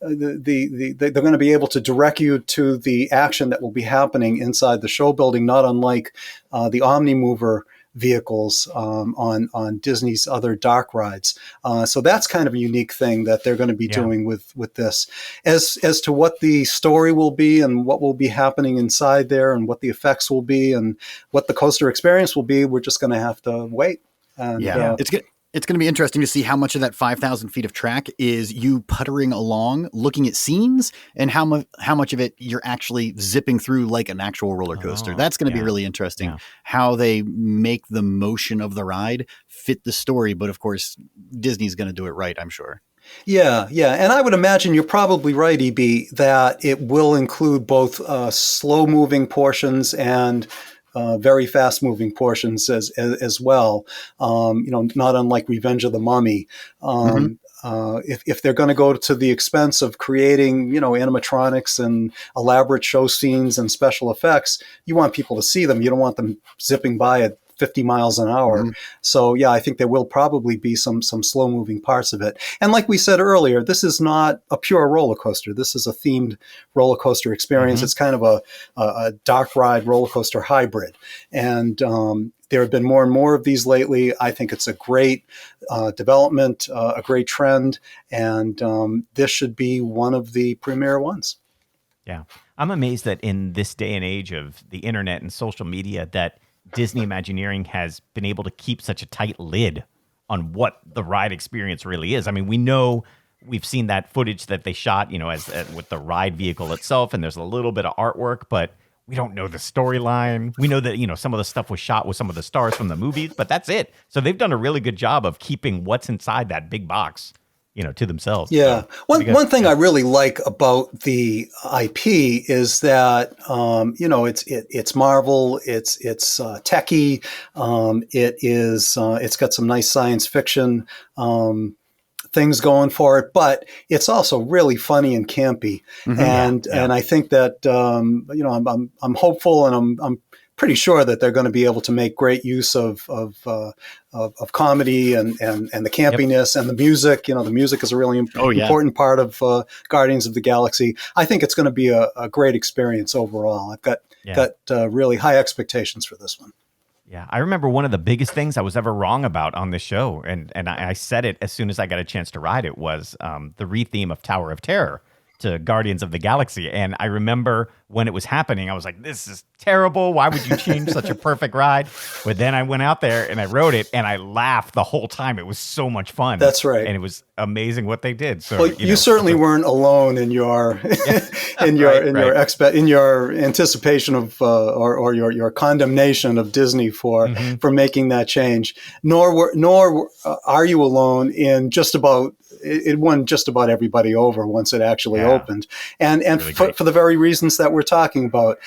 they're going to be able to direct you to the action that will be happening inside the show building, not unlike the Omnimover vehicles on Disney's other dark rides. So that's kind of a unique thing that they're going to be doing with this. As to what the story will be and what will be happening inside there and what the effects will be and what the coaster experience will be, we're just going to have to wait. And, It's going to be interesting to see how much of that 5,000 feet of track is you puttering along, looking at scenes, and how much of it you're actually zipping through like an actual roller coaster. That's going to be really interesting, how they make the motion of the ride fit the story. But of course, Disney's going to do it right, I'm sure. Yeah. And I would imagine you're probably right, EB, that it will include both slow-moving portions and very fast-moving portions as well. Not unlike Revenge of the Mummy. If they're going to go to the expense of creating, animatronics and elaborate show scenes and special effects, you want people to see them. You don't want them zipping by at 50 miles an hour. So I think there will probably be some slow moving parts of it. And like we said earlier, this is not a pure roller coaster. This is a themed roller coaster experience. It's kind of a dark ride roller coaster hybrid. And there have been more and more of these lately. I think it's a great development, a great trend. And this should be one of the premier ones. Yeah. I'm amazed that in this day and age of the internet and social media that Disney Imagineering has been able to keep such a tight lid on what the ride experience really is. I mean, we've seen that footage that they shot, as with the ride vehicle itself, and there's a little bit of artwork, but we don't know the storyline. We know that, some of the stuff was shot with some of the stars from the movies, but that's it. So they've done a really good job of keeping what's inside that big box, to themselves. Yeah. So, one thing I really like about the IP is that, it's Marvel, it's techie, it's got some nice science fiction, things going for it, but it's also really funny and campy. And I think that, I'm hopeful, and I'm pretty sure that they're going to be able to make great use of comedy and the campiness and the music. The music is a really important part of Guardians of the Galaxy. I think it's going to be a great experience overall. I've got really high expectations for this one. Yeah, I remember one of the biggest things I was ever wrong about on this show, and I said it as soon as I got a chance to ride it, was the re-theme of Tower of Terror to Guardians of the Galaxy. And I remember when it was happening, I was like, this is terrible. Why would you change such a perfect ride? But then I went out there and I rode it, and I laughed the whole time. It was so much fun. That's right. And it was amazing what they did. So you certainly weren't alone in your in your anticipation of or your condemnation of Disney for making that change. Nor are you alone in just about it won just about everybody over once it actually opened, and really for the very reasons that we're talking about.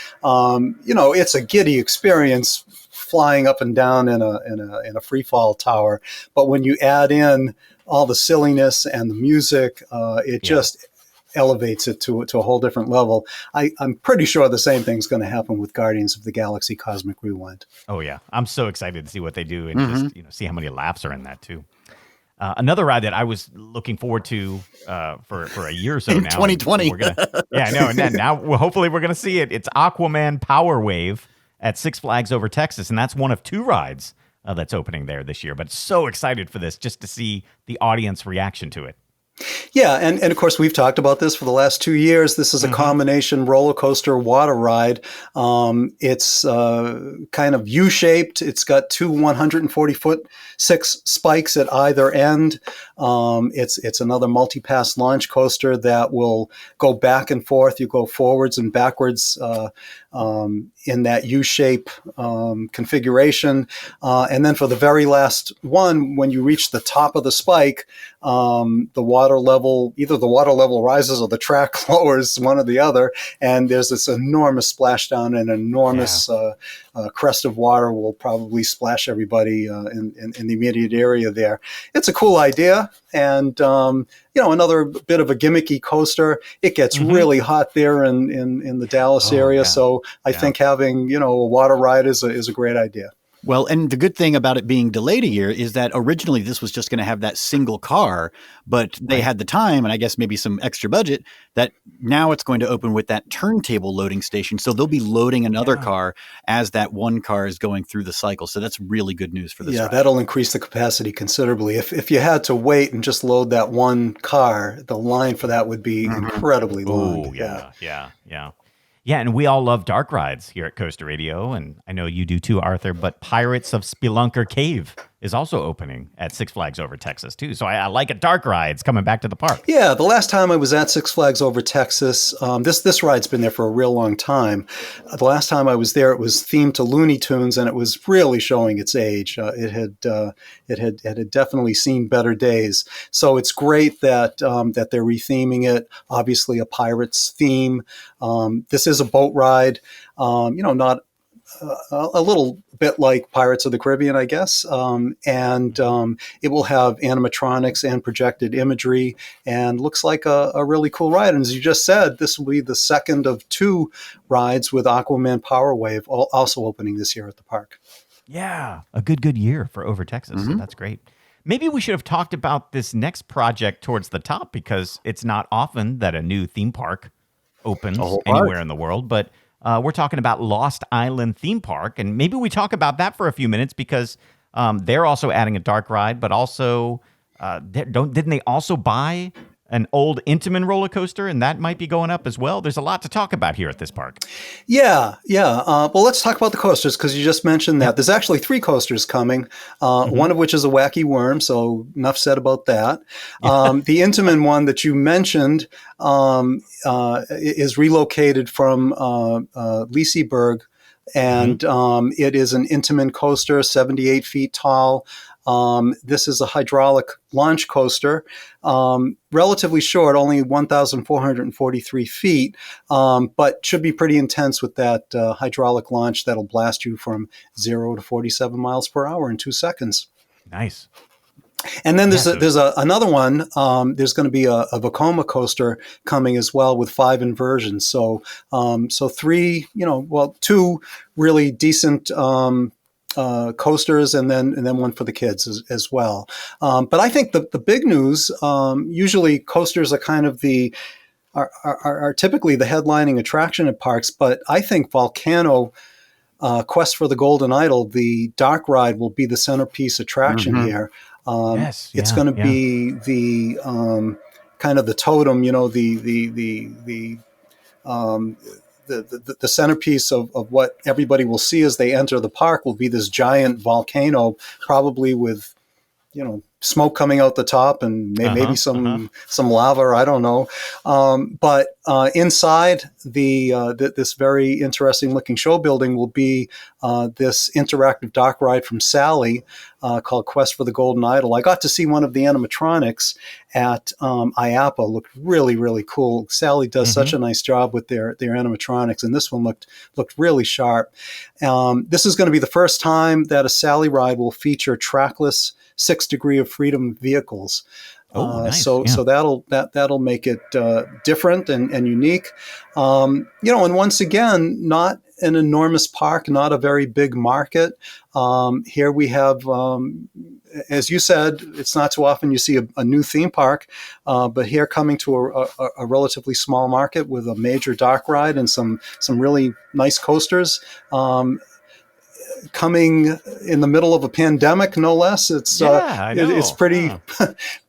It's a giddy experience flying up and down in a free fall tower, but when you add in all the silliness and the music, it just elevates it to a whole different level. I'm pretty sure the same thing's going to happen with Guardians of the Galaxy Cosmic Rewind. Oh yeah, I'm so excited to see what they do and just see how many laughs are in that too. Another ride that I was looking forward to for a year or so now. 2020. And now hopefully we're going to see it. It's Aquaman Power Wave at Six Flags Over Texas, and that's one of two rides that's opening there this year. But so excited for this just to see the audience reaction to it. Yeah, and of course, we've talked about this for the last 2 years. This is a combination roller coaster water ride. It's kind of U-shaped. It's got two 140-foot 6 spikes at either end. It's another multi-pass launch coaster that will go back and forth. You go forwards and backwards in that U-shape configuration. And then for the very last one, when you reach the top of the spike, the water water level, either the water level rises or the track lowers, one or the other, and there's this enormous splashdown, and enormous crest of water will probably splash everybody in the immediate area there. It's a cool idea, and another bit of a gimmicky coaster. It gets really hot there in the Dallas area, so I think having a water ride is a great idea. Well, and the good thing about it being delayed a year is that originally this was just going to have that single car, but they had the time and I guess maybe some extra budget that now it's going to open with that turntable loading station. So they'll be loading another car as that one car is going through the cycle. So that's really good news for this ride. That'll increase the capacity considerably. If you had to wait and just load that one car, the line for that would be incredibly long. Oh, yeah. Yeah, and we all love dark rides here at Coaster Radio, and I know you do too, Arthur, but Pirates of Spelunker Cave is also opening at Six Flags Over Texas, too. So I like a dark rides coming back to the park. Yeah, the last time I was at Six Flags Over Texas, this ride's been there for a real long time. The last time I was there, it was themed to Looney Tunes, and it was really showing its age. It had definitely seen better days. So it's great that they're retheming it. Obviously, a Pirates theme. This is a boat ride. Not a little bit like Pirates of the Caribbean, I guess. And it will have animatronics and projected imagery and looks like a really cool ride. And as you just said, this will be the second of two rides with Aquaman Power Wave also opening this year at the park. Yeah, a good year for Over Texas. So that's great. Maybe we should have talked about this next project towards the top, because it's not often that a new theme park opens anywhere in the world, but we're talking about Lost Island Theme Park, and maybe we talk about that for a few minutes, because they're also adding a dark ride, but also didn't they also buy an old Intamin roller coaster, and that might be going up as well? There's a lot to talk about here at this park. Yeah. Well, let's talk about the coasters, because you just mentioned that. There's actually 3 coasters coming, one of which is a wacky worm, so enough said about that. The Intamin one that you mentioned is relocated from Liseberg, and it is an Intamin coaster, 78 feet tall. This is a hydraulic launch coaster, relatively short, only 1,443 feet, but should be pretty intense with that hydraulic launch that'll blast you from 0 to 47 miles per hour in 2 seconds. Nice. And then there's another one. There's going to be a Coma Coaster coming as well with 5 inversions. So 2 really decent coasters, and then one for the kids as well. But I think the big news, usually coasters are kind of are typically the headlining attraction at parks, but I think Volcano Quest for the Golden Idol, the dark ride, will be the centerpiece attraction here. It's going to be the kind of the totem, the centerpiece of what everybody will see as they enter the park will be this giant volcano, probably with, smoke coming out the top and maybe some lava, or I don't know. But inside this very interesting looking show building will be this interactive dark ride from Sally called Quest for the Golden Idol. I got to see one of the animatronics at IAPA. Looked really, really cool. Sally does such a nice job with their animatronics, and this one looked really sharp. This is going to be the first time that a Sally ride will feature trackless 6 Degree of Freedom vehicles. Nice. So that'll make it different and unique. And once again, not an enormous park, not a very big market. Here we have, as you said, it's not too often you see a new theme park, but here coming to a relatively small market with a major dark ride and some really nice coasters. Coming in the middle of a pandemic, no less. It's pretty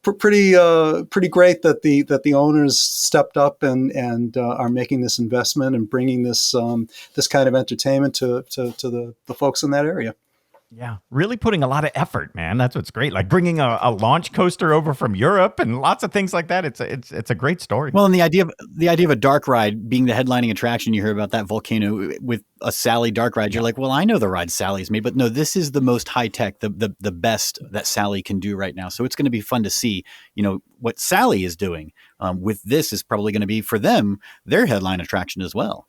pretty great that the owners stepped up and are making this investment and bringing this kind of entertainment to the folks in that area. Yeah, really putting a lot of effort, man. That's what's great. Like bringing a launch coaster over from Europe and lots of things like that. It's a great story. Well, and the idea of a dark ride being the headlining attraction, you hear about that volcano with a Sally dark ride. You're like, well, I know the ride Sally's made, but no, this is the most high tech, the best that Sally can do right now. So it's going to be fun to see, what Sally is doing with this is probably going to be for them their headline attraction as well.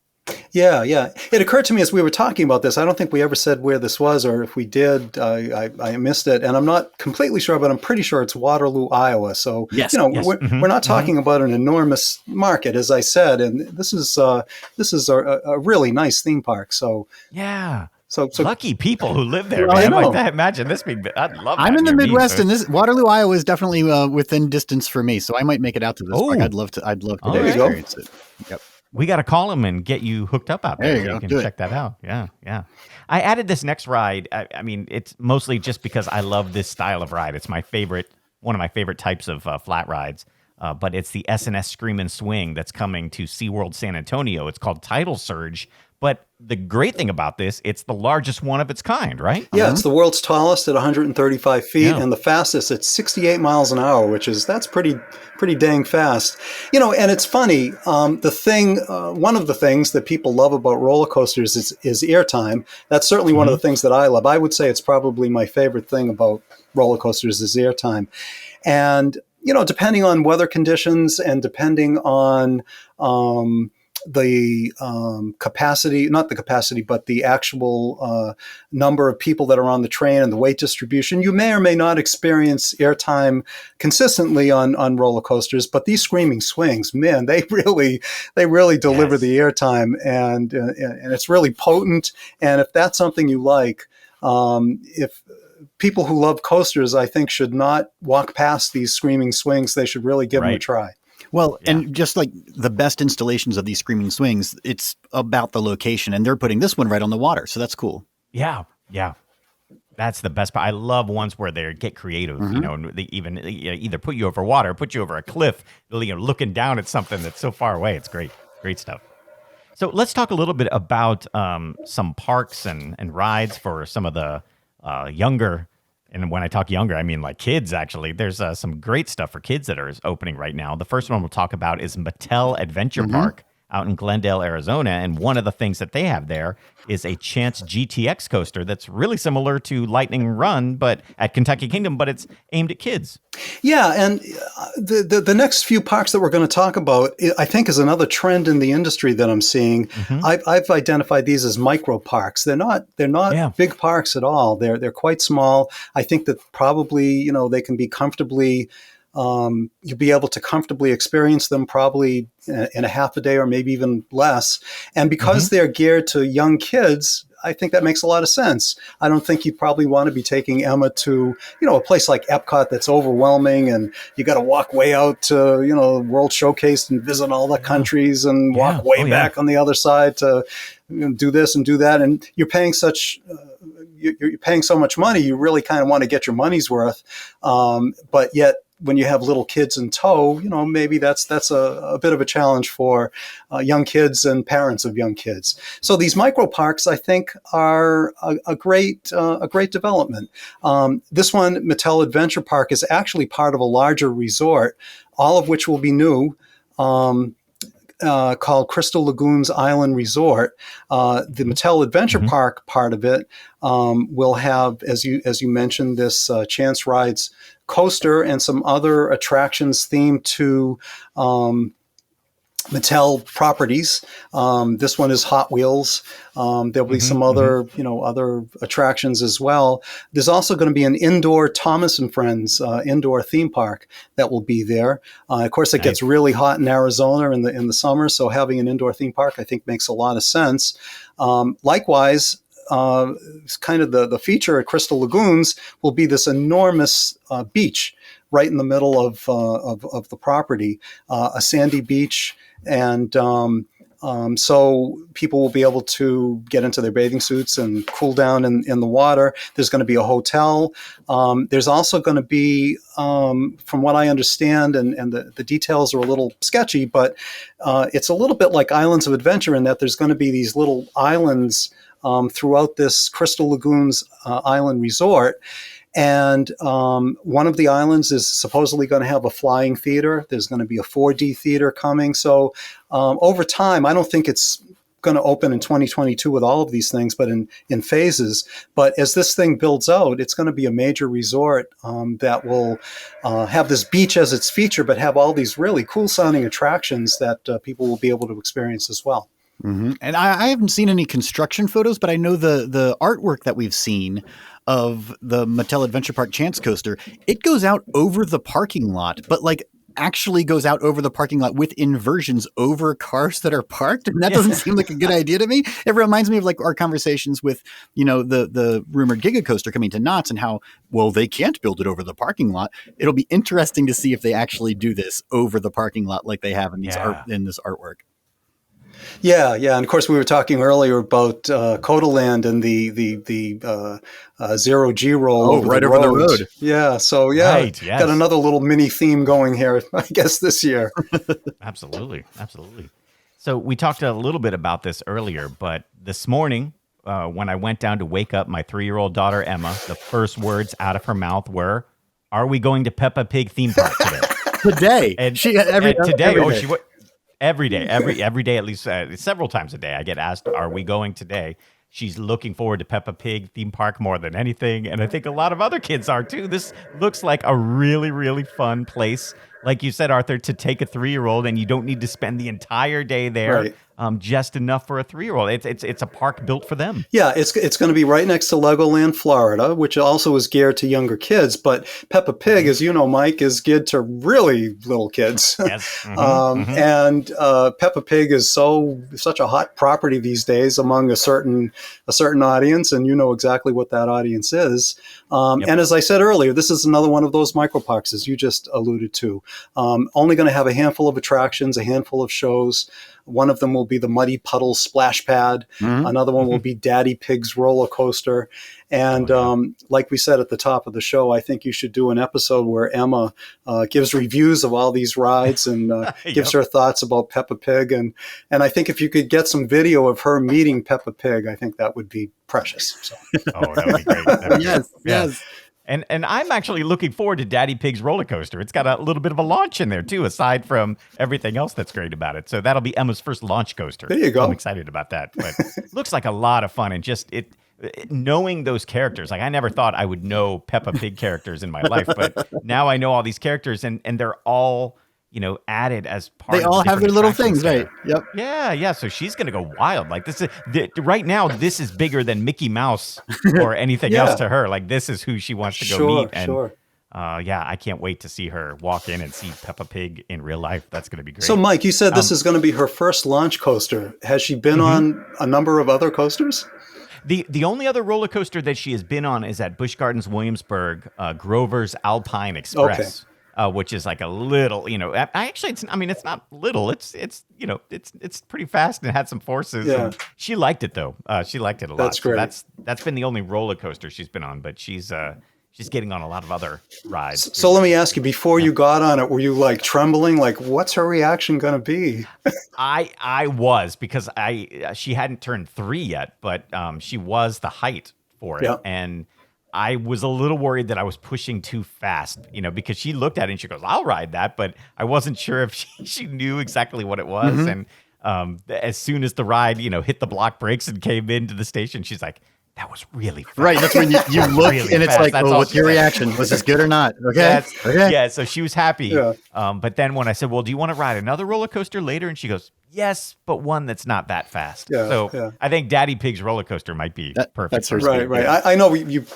Yeah, yeah. It occurred to me as we were talking about this, I don't think we ever said where this was, or if we did, I missed it. And I'm not completely sure, but I'm pretty sure it's Waterloo, Iowa. So, yes. We're not talking about an enormous market, as I said. And this is a really nice theme park. So, yeah. So lucky people who live there, Well, man. I know. Like that, imagine this being, I'd love that. I'm in the near me, Midwest, so- and this Waterloo, Iowa is definitely within distance for me. So I might make it out to this park. I'd love to There you experience it. Yep. We got to call him and get you hooked up out there. There you so go. You can Do it. check that out. Yeah, yeah. I added this next ride. I mean, it's mostly just because I love this style of ride. It's one of my favorite types of flat rides. But it's the S&S Scream and Swing that's coming to SeaWorld San Antonio. It's called Tidal Surge. But the great thing about this, it's the largest one of its kind, right? Yeah, it's the world's tallest at 135 feet, and the fastest at 68 miles an hour, that's pretty dang fast. And it's funny. One of the things that people love about roller coasters is airtime. That's certainly one of the things that I love. I would say it's probably my favorite thing about roller coasters is airtime, and depending on weather conditions and depending on the capacity, not the capacity, but the actual number of people that are on the train and the weight distribution, you may or may not experience airtime consistently on roller coasters. But these Screaming Swings, man, they really deliver the airtime, and it's really potent. And if that's something you like, if people who love coasters, I think, should not walk past these Screaming Swings. They should really give them a try. Well, and just like the best installations of these Screaming Swings, it's about the location, and they're putting this one right on the water, so that's cool. Yeah, yeah. That's the best part. I love ones where they get creative, and they even either put you over water, put you over a cliff, looking down at something that's so far away. It's great, great stuff. So let's talk a little bit about some parks and rides for some of the younger. And when I talk younger, I mean like kids, actually. There's some great stuff for kids that are opening right now. The first one we'll talk about is Mattel Adventure Park out in Glendale, Arizona. And one of the things that they have there is a Chance GTX coaster that's really similar to Lightning Run, but at Kentucky Kingdom, but it's aimed at kids. Yeah, and the next few parks that we're going to talk about, I think, is another trend in the industry that I'm seeing. I've identified these as micro parks. They're not big parks at all. They're quite small. I think that probably they can be comfortably. You'll be able to comfortably experience them probably in a half a day or maybe even less. And because they're geared to young kids, I think that makes a lot of sense. I don't think you'd probably want to be taking Emma to, a place like Epcot that's overwhelming and you got to walk way out to, World Showcase and visit all the countries and walk way back on the other side to do this and do that. And you're paying you're paying so much money, you really kind of want to get your money's worth. But yet, when you have little kids in tow, maybe that's a bit of a challenge for young kids and parents of young kids. So these micro parks, I think, are a great development. This one, Mattel Adventure Park, is actually part of a larger resort, all of which will be new. Called Crystal Lagoons Island Resort. The Mattel Adventure Park part of it will have, as you mentioned, this Chance Rides coaster and some other attractions themed to Mattel properties. This one is Hot Wheels. There'll be some other attractions as well. There's also going to be an indoor Thomas and Friends indoor theme park that will be there. Of course, it gets really hot in Arizona in the summer, so having an indoor theme park, I think, makes a lot of sense. Likewise, kind of the feature at Crystal Lagoons will be this enormous beach right in the middle of the property, a sandy beach. And so people will be able to get into their bathing suits and cool down in the water. There's going to be a hotel. There's also going to be, from what I understand, and the details are a little sketchy, but it's a little bit like Islands of Adventure in that there's going to be these little islands throughout this Crystal Lagoons Island resort. And one of the islands is supposedly going to have a flying theater. There's going to be a 4D theater coming. So over time, I don't think it's going to open in 2022 with all of these things, but in phases. But as this thing builds out, it's going to be a major resort that will have this beach as its feature, but have all these really cool sounding attractions that people will be able to experience as well. Mm-hmm. And I haven't seen any construction photos, but I know the artwork that we've seen of the Mattel Adventure Park Chance Coaster, it goes out over the parking lot, but like actually goes out over the parking lot with inversions over cars that are parked. And that doesn't seem like a good idea to me. It reminds me of like our conversations with, the rumored Giga Coaster coming to Knott's and how, well, they can't build it over the parking lot. It'll be interesting to see if they actually do this over the parking lot like they have in these in this artwork. Yeah, and of course we were talking earlier about Codaland and the zero G roll right over the road. Yeah, so Right, yes. Got another little mini theme going here, I guess, this year. Absolutely. So we talked a little bit about this earlier, but this morning when I went down to wake up my 3-year-old daughter Emma, the first words out of her mouth were, "Are we going to Peppa Pig theme park today?" Today, and she every today. every Oh, day. she would. Every day, every day, at least several times a day, I get asked, "Are we going today?" She's looking forward to Peppa Pig theme park more than anything, and I think a lot of other kids are too. This looks like a really, really fun place, like you said, Arthur, to take a 3-year-old, and you don't need to spend the entire day there. Right. Just enough for a 3-year-old. It's a park built for them. Yeah, it's going to be right next to Legoland, Florida, which also is geared to younger kids. But Peppa Pig, as you know, Mike, is geared to really little kids. Yes. And Peppa Pig is such a hot property these days among a certain audience, and you know exactly what that audience is. And as I said earlier, this is another one of those microparks, as you just alluded to. Only going to have a handful of attractions, a handful of shows. One of them will be the Muddy Puddles Splash Pad. Mm-hmm. Another one will be Daddy Pig's Roller Coaster. And like we said at the top of the show, I think you should do an episode where Emma gives reviews of all these rides and gives her thoughts about Peppa Pig. And I think if you could get some video of her meeting Peppa Pig, I think that would be precious. So. Oh, that would be great. Yes. And I'm actually looking forward to Daddy Pig's roller coaster. It's got a little bit of a launch in there too, aside from everything else that's great about it. So that'll be Emma's first launch coaster. There you go. I'm excited about that. But looks like a lot of fun, and just knowing those characters. Like I never thought I would know Peppa Pig characters in my life, but now I know all these characters, and they're all added as part. They of all the have their little things, there. right? Yep. Yeah. So she's gonna go wild. Like this is right now. This is bigger than Mickey Mouse or anything else to her. Like this is who she wants to go meet. And I can't wait to see her walk in and see Peppa Pig in real life. That's gonna be great. So, Mike, you said this is going to be her first launch coaster. Has she been on a number of other coasters? The only other roller coaster that she has been on is at Busch Gardens Williamsburg, Grover's Alpine Express. Okay. Which is like a little, it's not little. It's pretty fast and had some forces. Yeah. And she liked it though. She liked it a lot. That's great. So that's been the only roller coaster she's been on, but she's getting on a lot of other rides. So let me ask you, before you got on it, were you like trembling? Like, what's her reaction going to be? I was, because she hadn't turned 3 yet, but she was the height for it. Yeah. And I was a little worried that I was pushing too fast, because she looked at it and she goes, "I'll ride that," but I wasn't sure if she knew exactly what it was. Mm-hmm. And as soon as the ride, hit the block brakes and came into the station, she's like, "That was really fast." Right. That's when you look Really and it's fast. like, That's oh, all what's she your said. reaction? Was this good or not? Okay. Okay. Yeah, so she was happy. Yeah. But then when I said, "Well, do you want to ride another roller coaster later?" And she goes, "Yes, but one that's not that fast." Yeah, so yeah. I think Daddy Pig's roller coaster might be perfect. that's her for Right, speed. right. Yeah. I know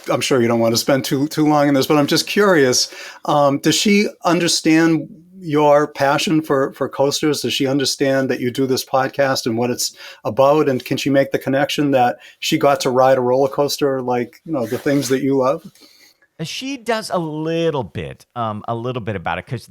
I'm sure you don't want to spend too long in this, but I'm just curious. Does she understand your passion for coasters? Does she understand that you do this podcast and what it's about? And can she make the connection that she got to ride a roller coaster, like, the things that you love? She does a little bit about it, because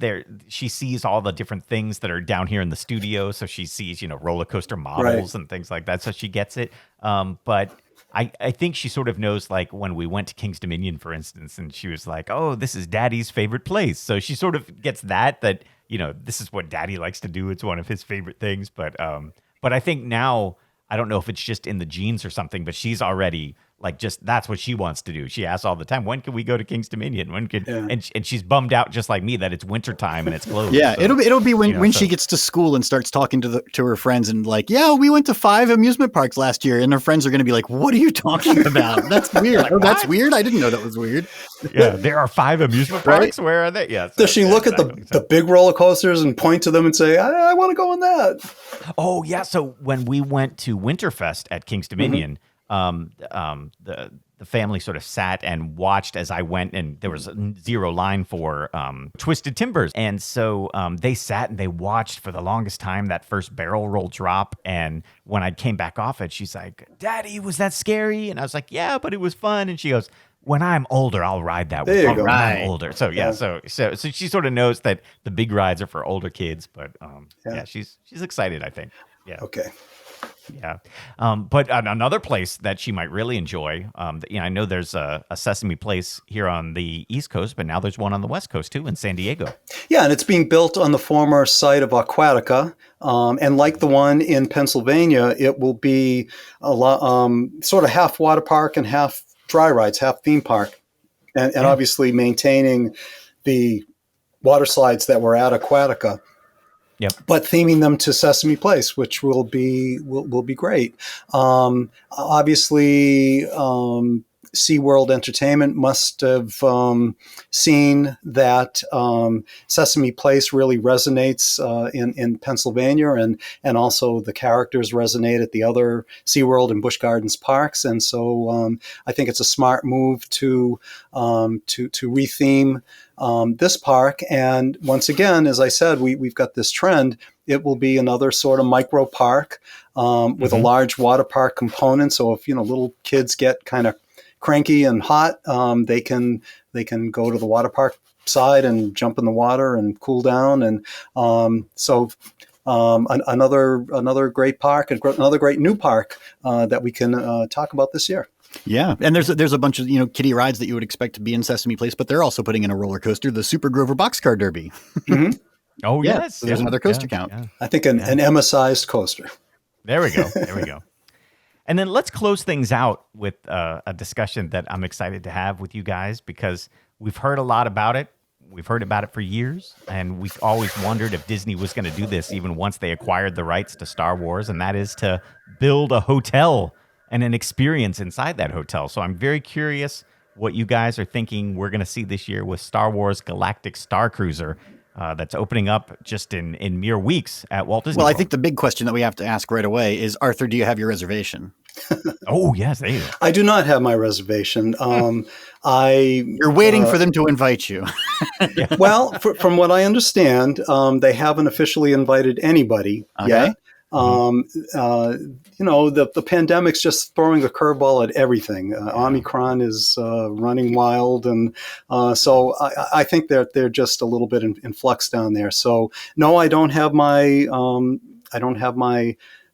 she sees all the different things that are down here in the studio. So she sees, roller coaster models and things like that. So she gets it. But I think she sort of knows, like when we went to King's Dominion, for instance, and she was like, "Oh, this is Daddy's favorite place." So she sort of gets that this is what Daddy likes to do. It's one of his favorite things. But I think now I don't know if it's just in the genes or something, but she's already like that's what she wants to do. She asks all the time, when can we go to King's Dominion? And she's bummed out just like me that it's wintertime and it's closed. Yeah, so, it'll be when so. she gets to school and starts talking to her friends and like, yeah, we went to 5 amusement parks last year, and her friends are going to be like, what are you talking about? That's weird. Like, oh, that's weird. I didn't know that was weird. Yeah, there are 5 amusement parks. Right? Where are they? Yeah. Does she look at the big roller coasters and point to them and say, I want to go on that? Oh yeah. So when we went to Winterfest at King's Dominion, the family sort of sat and watched as I went, and there was zero line for Twisted Timbers. And so they sat and they watched for the longest time that first barrel roll drop. And when I came back off it, she's like, Daddy, was that scary? And I was like, yeah, but it was fun. And she goes, when I'm older, I'll ride that one. There you go. When I'm older. So yeah, so she sort of knows that the big rides are for older kids, but yeah, she's excited, I think. Yeah. Okay. Yeah. But another place that she might really enjoy, I know there's a Sesame Place here on the East Coast, but now there's one on the West Coast too, in San Diego. Yeah, and it's being built on the former site of Aquatica. And like the one in Pennsylvania, it will be a lot, sort of half water park and half dry rides, half theme park. And obviously maintaining the water slides that were at Aquatica. Yep. But theming them to Sesame Place, which will be great. Obviously, SeaWorld Entertainment must have seen that Sesame Place really resonates in Pennsylvania, and also the characters resonate at the other SeaWorld and Busch Gardens parks. And so I think it's a smart move to retheme this park. And once again, as I said, we've got this trend. It will be another sort of micro park with a large water park component. So if little kids get kind of cranky and hot, they can go to the water park side and jump in the water and cool down. And another great park, another great new park that we can talk about this year. Yeah, and there's a bunch of kiddie rides that you would expect to be in Sesame Place, but they're also putting in a roller coaster, the Super Grover Boxcar Derby. Mm-hmm. Oh yeah, yes, so there's another coaster count. Yeah. I think an Emma-sized coaster. There we go. And then let's close things out with a discussion that I'm excited to have with you guys, because we've heard a lot about it. We've heard about it for years, and we've always wondered if Disney was going to do this even once they acquired the rights to Star Wars, and that is to build a hotel and an experience inside that hotel. So I'm very curious what you guys are thinking we're going to see this year with Star Wars Galactic Star Cruiser that's opening up just in mere weeks at Walt Disney World. I think the big question that we have to ask right away is, Arthur, do you have your reservation? Oh, yes, there you go. I do not have my reservation. You're waiting for them to invite you. Well, from what I understand, they haven't officially invited anybody yet. The pandemic's just throwing a curveball at everything. Omicron is running wild, and so I think they're just a little bit in flux down there. So no, I don't have my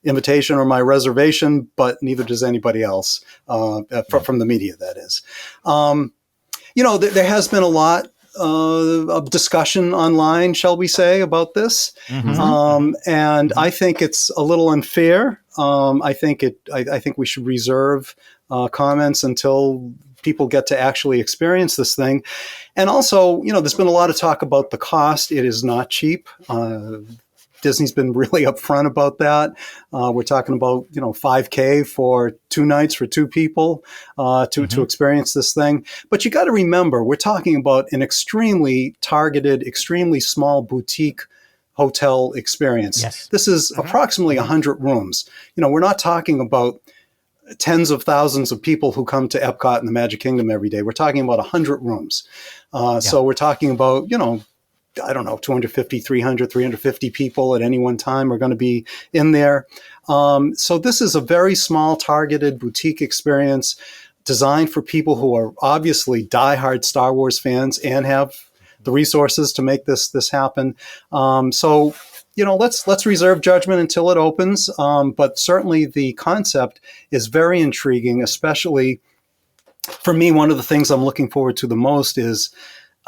invitation or my reservation, but neither does anybody else from the media. That is, there has been a lot of discussion online, shall we say, about this. And I think it's a little unfair. I think we should reserve comments until people get to actually experience this thing. And also, there's been a lot of talk about the cost. It is not cheap. Disney's been really upfront about that. We're talking about, $5,000 for 2 nights for 2 people to experience this thing. But you got to remember, we're talking about an extremely targeted, extremely small boutique hotel experience. Yes. This is approximately 100 rooms. We're not talking about tens of thousands of people who come to Epcot and the Magic Kingdom every day. We're talking about 100 rooms. So we're talking about, 250, 300, 350 people at any one time are going to be in there. So this is a very small, targeted boutique experience designed for people who are obviously diehard Star Wars fans and have the resources to make this happen. So let's reserve judgment until it opens. But certainly the concept is very intriguing, especially for me. One of the things I'm looking forward to the most is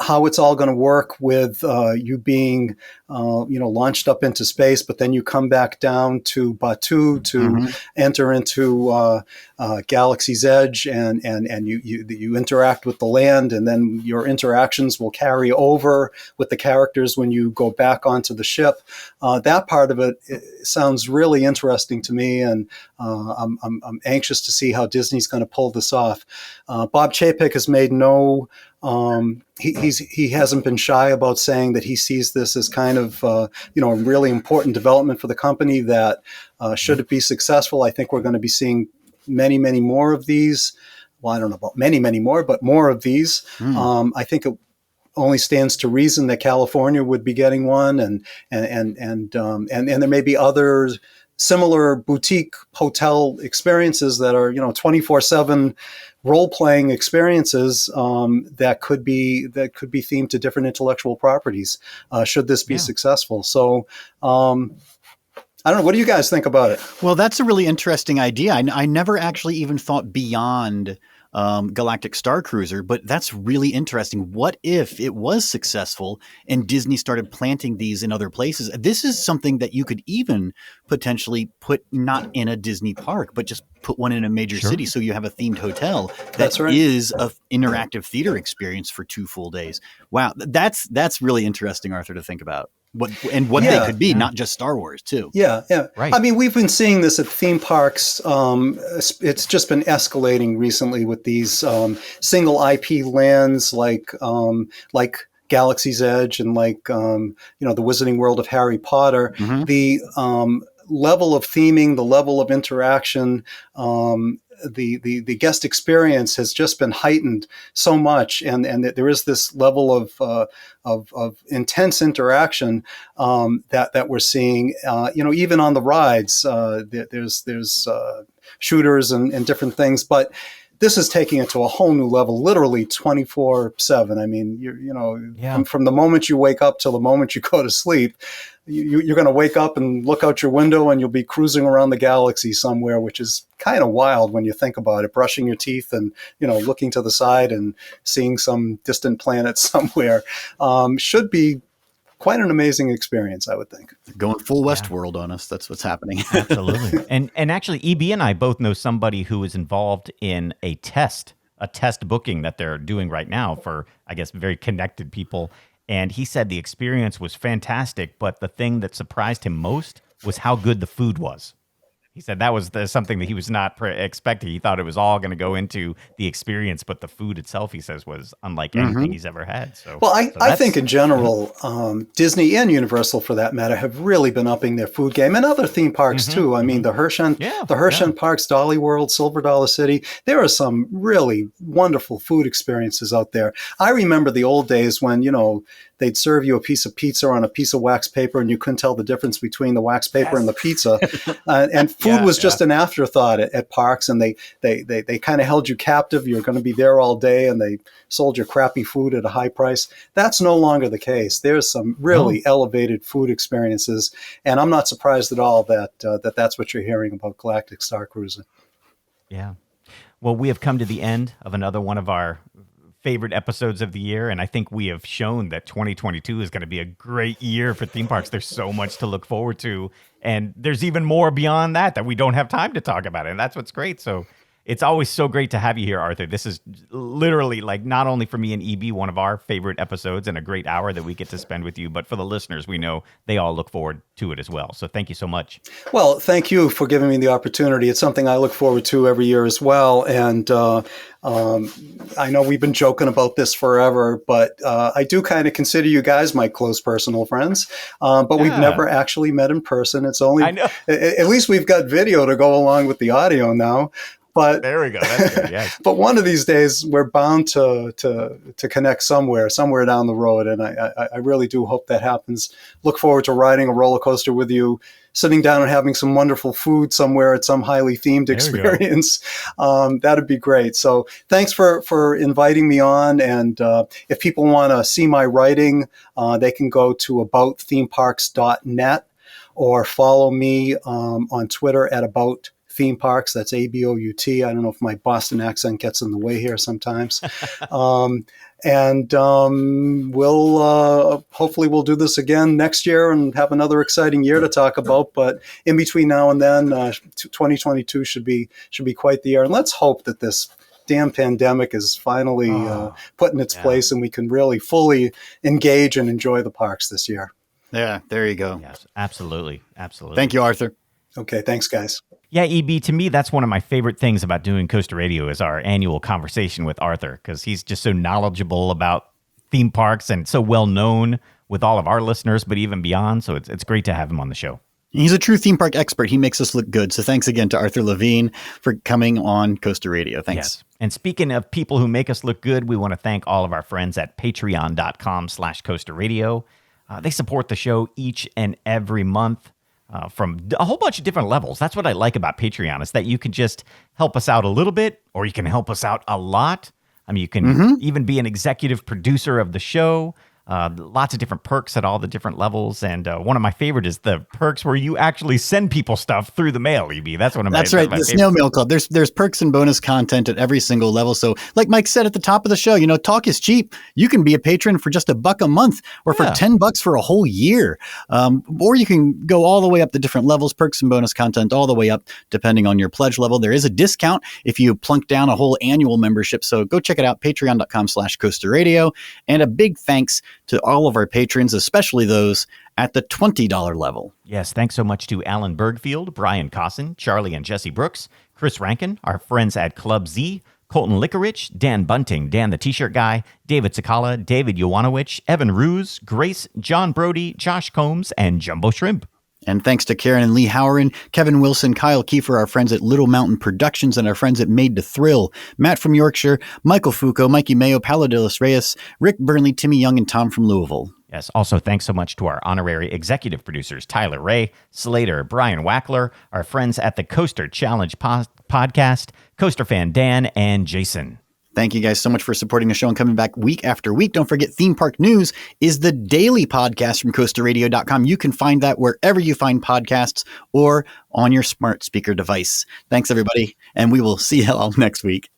how it's all going to work with you being launched up into space, but then you come back down to Batu to enter into Galaxy's Edge, and you interact with the land, and then your interactions will carry over with the characters when you go back onto the ship. That part of it sounds really interesting to me, and I'm anxious to see how Disney's going to pull this off. Bob Chapek has made no. He hasn't been shy about saying that he sees this as kind of a really important development for the company. That should it be successful, I think we're going to be seeing many more of these. Well, I don't know about many more, but more of these. I think it only stands to reason that California would be getting one, and there may be other similar boutique hotel experiences that are 24/7 role-playing experiences that could be themed to different intellectual properties should this be successful. So I don't know. What do you guys think about it? Well, that's a really interesting idea. I never actually even thought beyond Galactic Star Cruiser, but that's really interesting. What if it was successful and Disney started planting these in other places? This is something that you could even potentially put not in a Disney park, but just put one in a major city, so you have a themed hotel that is an interactive theater experience for 2 full days. Wow, that's really interesting, Arthur, to think about. What they could be, not just Star Wars, too. Yeah. Right. I mean, we've been seeing this at theme parks. It's just been escalating recently with these single IP lands like Galaxy's Edge and like the Wizarding World of Harry Potter. The level of theming, the level of interaction, the guest experience has just been heightened so much, and there is this level of intense interaction that we're seeing. Even on the rides, there's shooters and different things, but this is taking it to a whole new level, literally 24/7. I mean, from the moment you wake up till the moment you go to sleep, you're going to wake up and look out your window and you'll be cruising around the galaxy somewhere, which is kind of wild when you think about it, brushing your teeth and, looking to the side and seeing some distant planet somewhere. Should be quite an amazing experience, I would think. Going full Westworld on us. That's what's happening. Absolutely. And actually, EB and I both know somebody who is involved in a test booking that they're doing right now for, I guess, very connected people. And he said the experience was fantastic, but the thing that surprised him most was how good the food was. He said that was something that he was not expecting. He thought it was all going to go into the experience, but the food itself, he says, was unlike anything he's ever had. So, I think in general, Disney and Universal, for that matter, have really been upping their food game, and other theme parks too. I mean, the Hershon Parks, Dolly World, Silver Dollar City. There are some really wonderful food experiences out there. I remember the old days when they'd serve you a piece of pizza on a piece of wax paper, and you couldn't tell the difference between the wax paper and the pizza. And food was just an afterthought at parks, and they kind of held you captive. You're going to be there all day, and they sold you crappy food at a high price. That's no longer the case. There's some really elevated food experiences, and I'm not surprised at all that that's what you're hearing about Galactic Star Cruiser. Yeah. Well, we have come to the end of another one of our favorite episodes of the year, and I think we have shown that 2022 is going to be a great year for theme parks. There's so much to look forward to, and there's even more beyond that we don't have time to talk about, and that's what's great. So it's always so great to have you here, Arthur. This is literally, like, not only for me and EB, one of our favorite episodes and a great hour that we get to spend with you, but for the listeners, we know they all look forward to it as well. So thank you so much. Well, thank you for giving me the opportunity. It's something I look forward to every year as well. And I know we've been joking about this forever, but I do kind of consider you guys my close personal friends. But we've never actually met in person. It's only, at least we've got video to go along with the audio now. But there we go. That's good. Yeah. But one of these days, we're bound to connect somewhere down the road, and I really do hope that happens. Look forward to riding a roller coaster with you, sitting down and having some wonderful food somewhere at some highly themed experience. That'd be great. So thanks for inviting me on. And if people want to see my writing, they can go to aboutthemeparks.net or follow me on Twitter at Theme Parks. That's ABOUT. I don't know if my Boston accent gets in the way here sometimes. We'll hopefully we'll do this again next year and have another exciting year to talk about. But in between now and then, 2022 should be quite the year. And let's hope that this damn pandemic is finally put in its place and we can really fully engage and enjoy the parks this year. Yeah, there you go. Yes, absolutely. Absolutely. Thank you, Arthur. Okay, thanks, guys. Yeah, EB, to me, that's one of my favorite things about doing Coaster Radio is our annual conversation with Arthur, because he's just so knowledgeable about theme parks and so well known with all of our listeners, but even beyond. So it's great to have him on the show. He's a true theme park expert. He makes us look good. So thanks again to Arthur Levine for coming on Coaster Radio. Thanks. Yes. And speaking of people who make us look good, we want to thank all of our friends at patreon.com/Coaster Radio. They support the show each and every month from a whole bunch of different levels. That's what I like about Patreon is that you can just help us out a little bit or you can help us out a lot. I mean, you can even be an executive producer of the show. Lots of different perks at all the different levels. And one of my favorite is the perks where you actually send people stuff through the mail, EB. That's one of my That's right. The Snail Mail Club. There's perks and bonus content at every single level. So like Mike said at the top of the show, talk is cheap. You can be a patron for just $1 a month or for $10 for a whole year. Or you can go all the way up the different levels, perks and bonus content all the way up, depending on your pledge level. There is a discount if you plunk down a whole annual membership. So go check it out, patreon.com/Coaster Radio. And a big thanks to all of our patrons, especially those at the $20 level. Yes, thanks so much to Alan Bergfield, Brian Cosson, Charlie and Jesse Brooks, Chris Rankin, our friends at Club Z, Colton Lickerich, Dan Bunting, Dan the T-Shirt Guy, David Sakala, David Jowanowicz, Evan Ruse, Grace, John Brody, Josh Combs, and Jumbo Shrimp. And thanks to Karen and Lee Howren, Kevin Wilson, Kyle Kiefer, our friends at Little Mountain Productions, and our friends at Made to Thrill, Matt from Yorkshire, Michael Foucault, Mikey Mayo, Paladilis Reyes, Rick Burnley, Timmy Young, and Tom from Louisville. Yes, also thanks so much to our honorary executive producers, Tyler Ray, Slater, Brian Wackler, our friends at the Coaster Challenge podcast, Coaster Fan Dan, and Jason. Thank you guys so much for supporting the show and coming back week after week. Don't forget, Theme Park News is the daily podcast from CoasterRadio.com. You can find that wherever you find podcasts or on your smart speaker device. Thanks, everybody, and we will see you all next week.